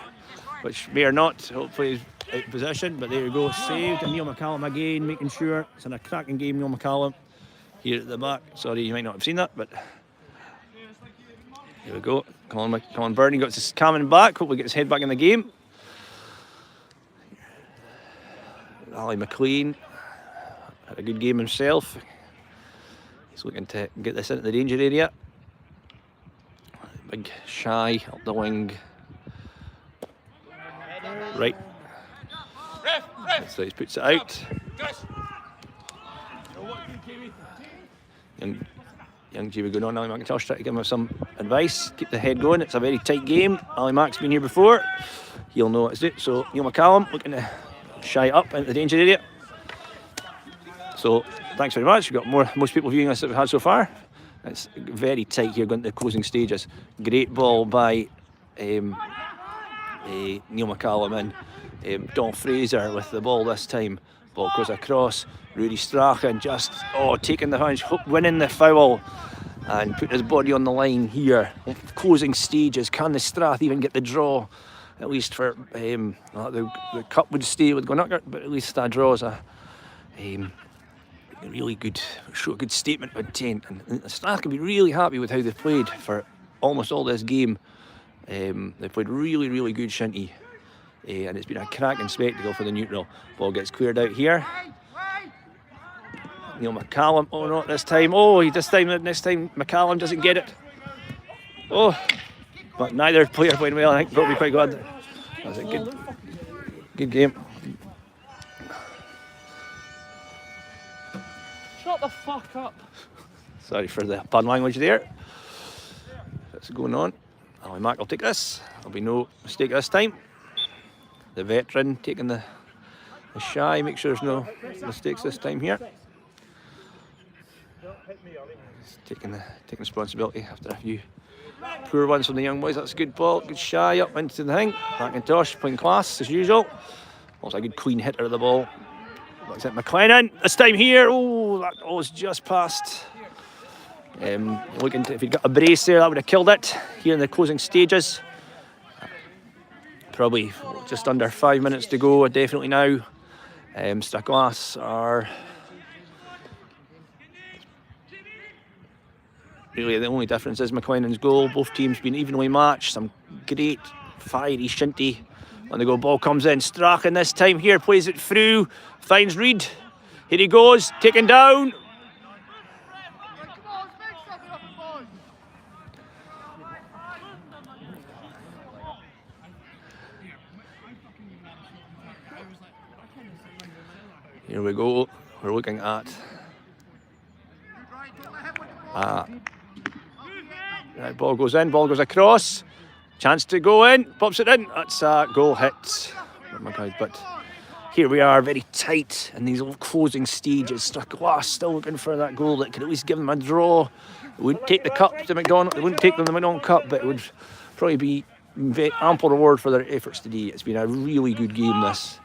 which may or not, hopefully is out of position, but there you go, saved. And Neil McCallum again making sure. It's in a cracking game, Neil McCallum here at the back. Sorry, you might not have seen that, but here we go. Colin Burney got his coming back, hopefully gets his head back in the game. Ali McLean had a good game himself. He's looking to get this into the danger area. Big Shy up the wing. Right. So he puts it out. Young G going on. Ali McIntosh trying to give him some advice. Keep the head going. It's a very tight game. Ali Mac's been here before. He'll know what to do. So Neil McCallum looking to Shy up into the danger area. So thanks very much. We've got most people viewing us that we've had so far. It's very tight here going to the closing stages. Great ball by Neil McCallum and Don Fraser with the ball this time. Ball goes across. Rudy Strachan just taking the punch, winning the foul and putting his body on the line here. Closing stages. Can the Strath even get the draw? At least for the cup would stay with Glenurquhart, but at least that draws a really good, show a good statement of intent. And the Strath can be really happy with how they've played for almost all this game. They played really, really good Shinty, and it's been a cracking spectacle for the neutral. Ball gets cleared out here. Neil McCallum, oh not this time, next time McCallum doesn't get it. Oh, but neither player playing well, I think probably quite good. That was a good game. Shut the fuck up. Sorry for the bad language there. What's going on? Ali Mack will take this. There'll be no mistake this time. The veteran taking the shy, make sure there's no mistakes this time here. He's taking responsibility after a few poor ones from the young boys. That's a good ball, good shy up into the thing. McIntosh playing class as usual. Also a good clean hitter of the ball. Looks at McLennan this time here. Oh, that was just past. Looking to, if he'd got a brace there, that would have killed it here in the closing stages. Probably just under 5 minutes to go, definitely now. Strathglass are really the only difference is McLennan's goal. Both teams been evenly matched. Some great fiery Shinty on the go. Ball comes in. Strachan this time here plays it through. Finds Reid. Here he goes, taken down. Here we go. We're looking at right, ball goes in, ball goes across. Chance to go in, pops it in. That's a goal hit. Oh my God, but here we are, very tight in these little closing stages. Strathglass still looking for that goal that could at least give them a draw. It wouldn't take the cup to Macdonald, it wouldn't take them the Macdonald Cup, but it would probably be ample reward for their efforts today. It's been a really good game, this.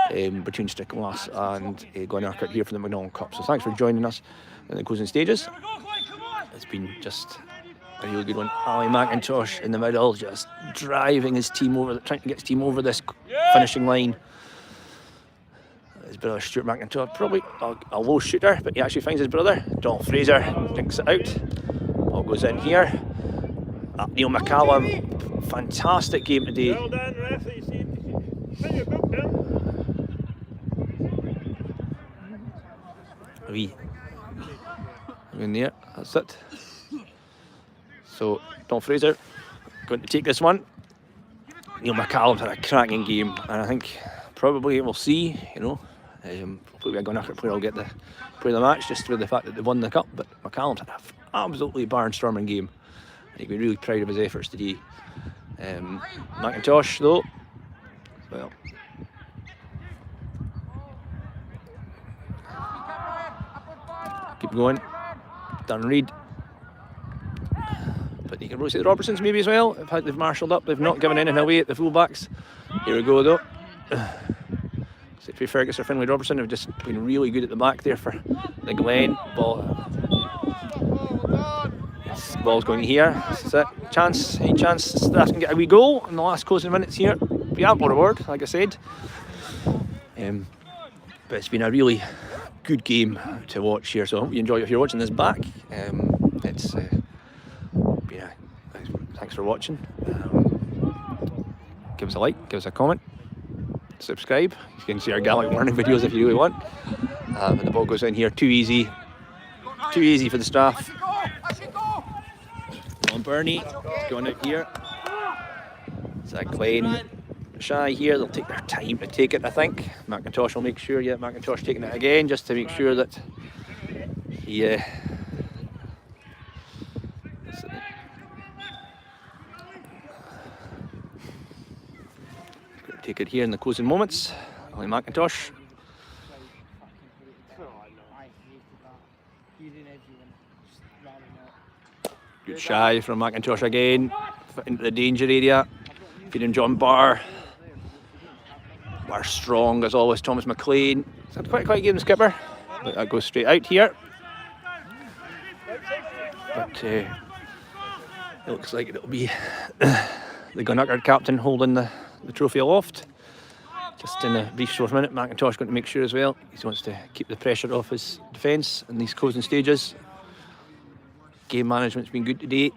Between Strathglass and Glenurquhart here for the Macdonald Cup. So thanks for joining us in the closing stages. It's been just a really good one. Ali McIntosh in the middle, just driving his team over, trying to get his team over this finishing line. His brother Stuart McIntosh, probably a low shooter, but he actually finds his brother. Donald Fraser dinks it out. Ball goes in here. Neil McCallum, fantastic game today. Well done, ref. In there, that's it. So Tom Fraser going to take this one. Neil McCallum's had a cracking game, and I think probably we'll see. Hopefully a Glenurquhart player will get the play of the match just with the fact that they won the cup. But McCallum's had an absolutely barnstorming game, and he can be really proud of his efforts today. McIntosh though, well. Keep going. Dan Reid. But you can really see the Robertsons maybe as well. They've marshalled up. They've not given anything away at the fullbacks. Here we go though. Sophie Ferguson or Finlay Robertson have just been really good at the back there for the Glen. Ball's going here. That's it. Any chance Strath can get a wee goal in the last closing minutes here. Be ample reward, like I said. But it's been a really good game to watch here, so I hope you enjoy it if you're watching this back. It's been thanks for watching. Give us a like, give us a comment, subscribe. You can see our Gaelic learning videos if you really want. And the ball goes in here, too easy for the Strath. On Bernie, going out here. It's a Glen shy here. They'll take their time to take it, I think. McIntosh will make sure, McIntosh taking it again just to make sure that he take it here in the closing moments. Ali McIntosh. Good shy from McIntosh again. Into the danger area. Feeding John Barr. Barr strong as always. Thomas McLean. It's had quite a game, the skipper. But that goes straight out here. But it looks like it'll be the Glenurquhart captain holding the trophy aloft. Just in a brief short minute, McIntosh going to make sure as well. He wants to keep the pressure off his defence in these closing stages. Game management's been good today.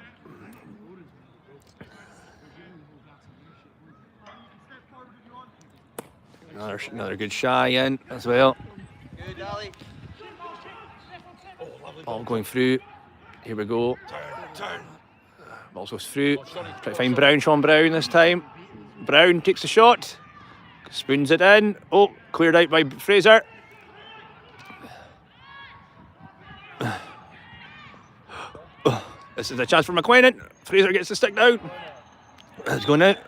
Another good shy in as well. Ball going through. Here we go. Ball goes through. Try to find Brown, Sean Brown this time. Brown takes the shot. Spoons it in. Oh, cleared out by Fraser. This is a chance for McLennan. Fraser gets the stick down. It's going out.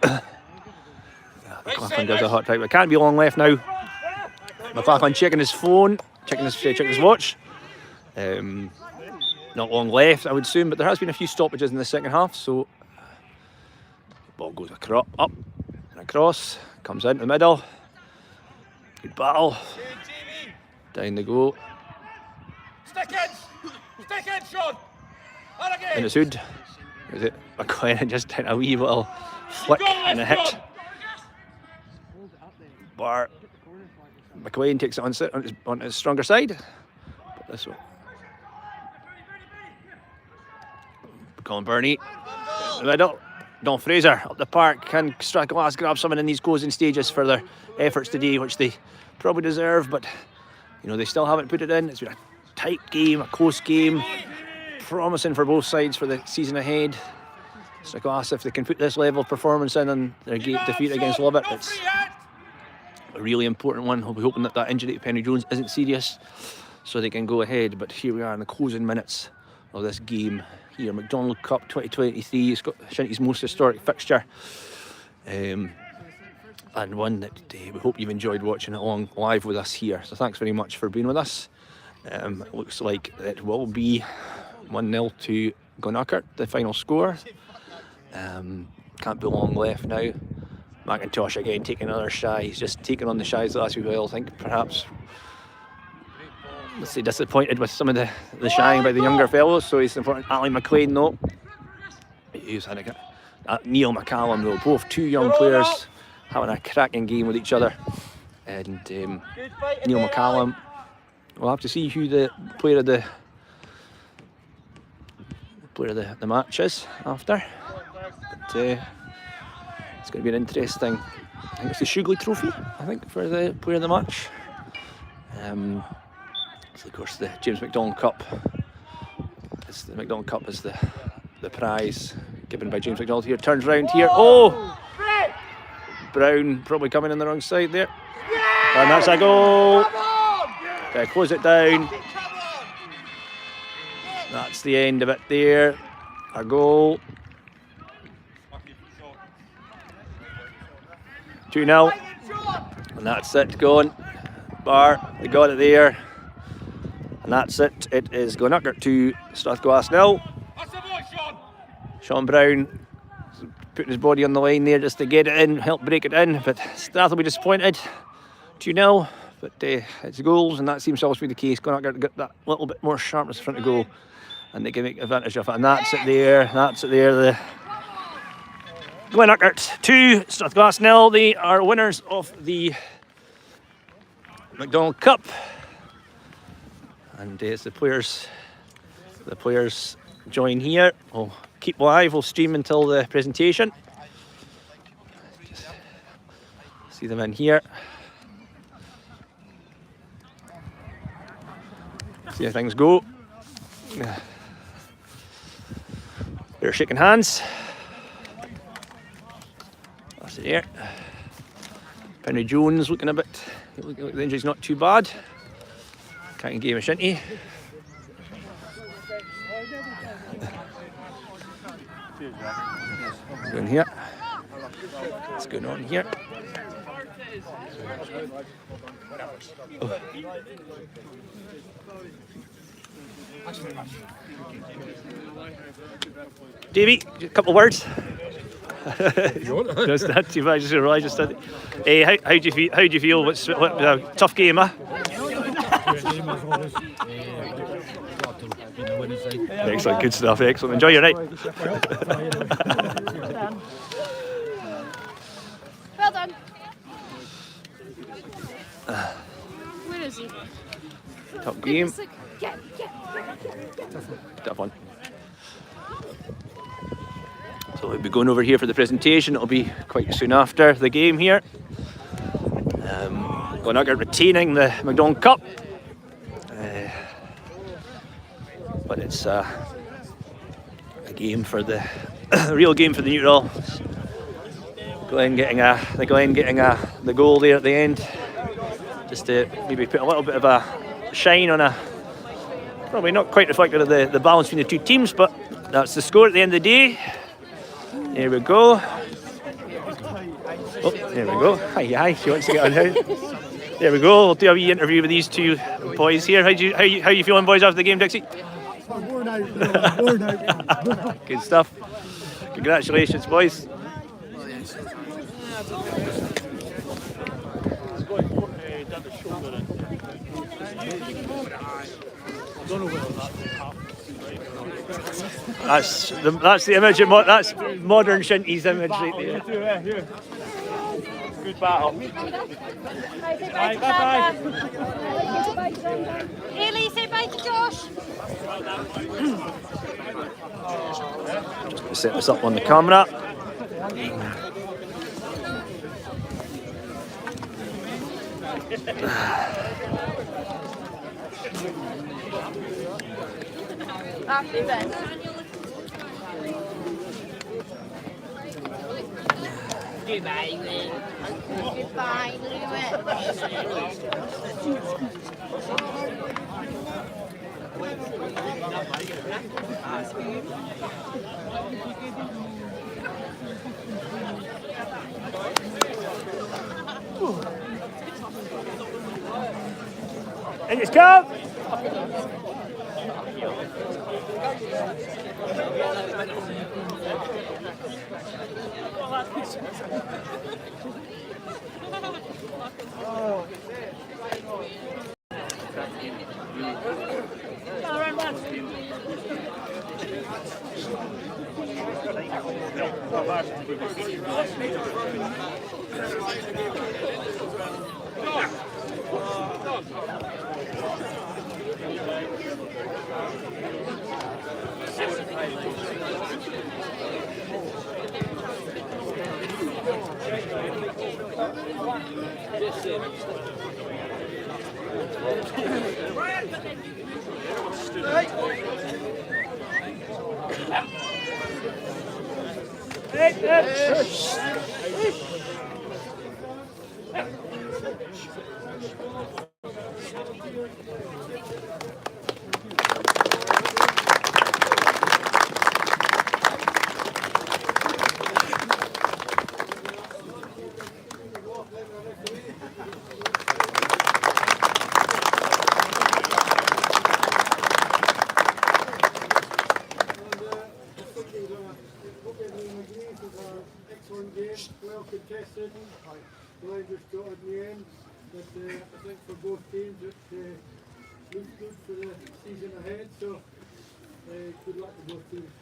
McLachlan gives a hot time. It can't be long left now. McLachlan checking his phone, checking his watch. Not long left, I would assume, but there has been a few stoppages in the second half. So ball goes up and across, comes into the middle. Good battle. Down the go. Stick in, Sean. And it's Hood. Is it McLennan just did a wee little flick and a hit. Bar. McLean takes it on his stronger side. But this one. Colin Burney in the middle. Don Fraser up the park. Can Strathglass grab someone in these closing stages for their efforts today, which they probably deserve, but you know, they still haven't put it in. It's been a tight game, a close game, promising for both sides for the season ahead. Strathglass, if they can put this level of performance in on their defeat against Lovat, it's a really important one. I'll be hoping that injury to Penry Jones isn't serious so they can go ahead. But here we are in the closing minutes of this game here. Macdonald Cup 2023. It's got Shinty's most historic fixture, and one that we hope you've enjoyed watching along live with us here. So thanks very much for being with us. It looks like it will be 1-0 to Glenurquhart, the final score. Can't be long left now. McIntosh again taking another shy. He's just taken on the shies the last wee while. I think perhaps, let's say, disappointed with some of the shying by the younger fellows. So he's important. Ali McLean though. He's had Neil McCallum though. Both two young players having a cracking game with each other. And Neil McCallum, we'll have to see who the player of the match is after. But it's going to be an interesting, I think it's the Shugley Trophy, I think, for the player of the match. So of course the James Macdonald Cup is the prize given by James Macdonald here. Turns round here. Oh! Brown probably coming in the wrong side there. And that's a goal. Close it down. That's the end of it there. A goal. 2-0. And that's it, gone. Bar, they got it there. And that's it. It is Glenurquhart 2, Strathglass 0. Sean Brown putting his body on the line there just to get it in, help break it in. But Strath will be disappointed. 2-0. But it's goals, and that seems to always be the case. Glenurquhart got that little bit more sharpness in front of goal, and they can make advantage of it. And that's it there. That's it there. The Glenurquhart 2, Strathglass 0. They are winners of the Macdonald Cup. And it's the players join here. We'll keep live, we'll stream until the presentation. Just see them in here. See how things go. They're shaking hands. That's it there. Penry Jones looking a bit, like the injury's not too bad. Can't game of Shinty. What's going here? What's going on here? Oh. Davey, a couple of words. Just not too bad. Just realised. Hey, how do you feel? What a tough game, huh? Excellent, good stuff. Excellent. Enjoy your night. Well done. Where is he? Top game. Tough one. So we'll be going over here for the presentation. It'll be quite soon after the game here. Glenurquhart retaining the Macdonald Cup. But it's a game for the a real game for the neutral. Glen getting the goal there at the end, just to maybe put a little bit of a shine on a probably not quite reflective of the balance between the two teams, but that's the score at the end of the day. There we go. Oh, there we go. Hi, she wants to get on now. There we go. We'll do a wee interview with these two boys here. How you feeling, boys, after the game, Dixie? Worn out. Good stuff. Congratulations, boys. That's the image of that's modern Shinty's image right there. Good battle. Bye. Haley, say bye to Josh. Just going to set this up on the camera. Happy Ben. Goodbye, Lou. Goodbye, And it's come. Well contested. Well just got in the end, but I think for both teams it looks good for the season ahead. So good luck to both teams.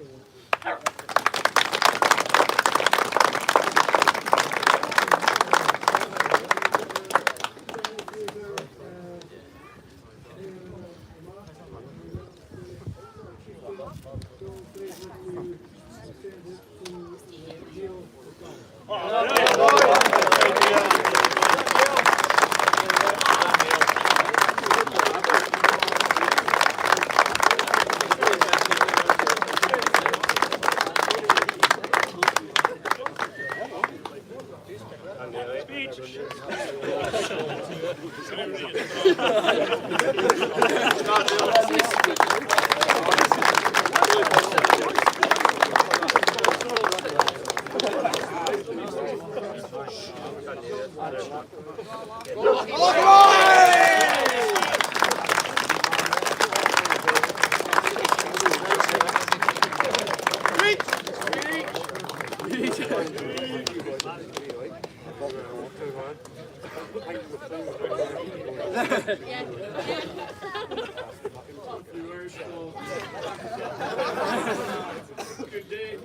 Good day,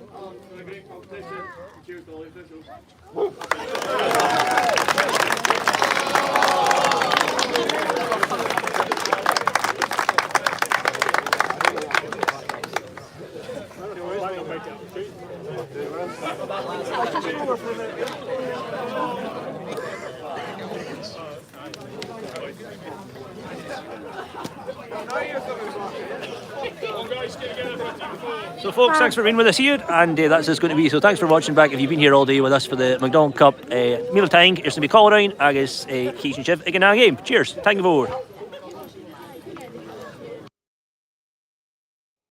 a great competition. Cheers to all the officials. So folks, thanks for being with us here, and that's it's going to be. So thanks for watching back. If you've been here all day with us for the Macdonald Cup, meal time, it's going to be call around, agus Keith and Shiv, again, game. Cheers, thank you for.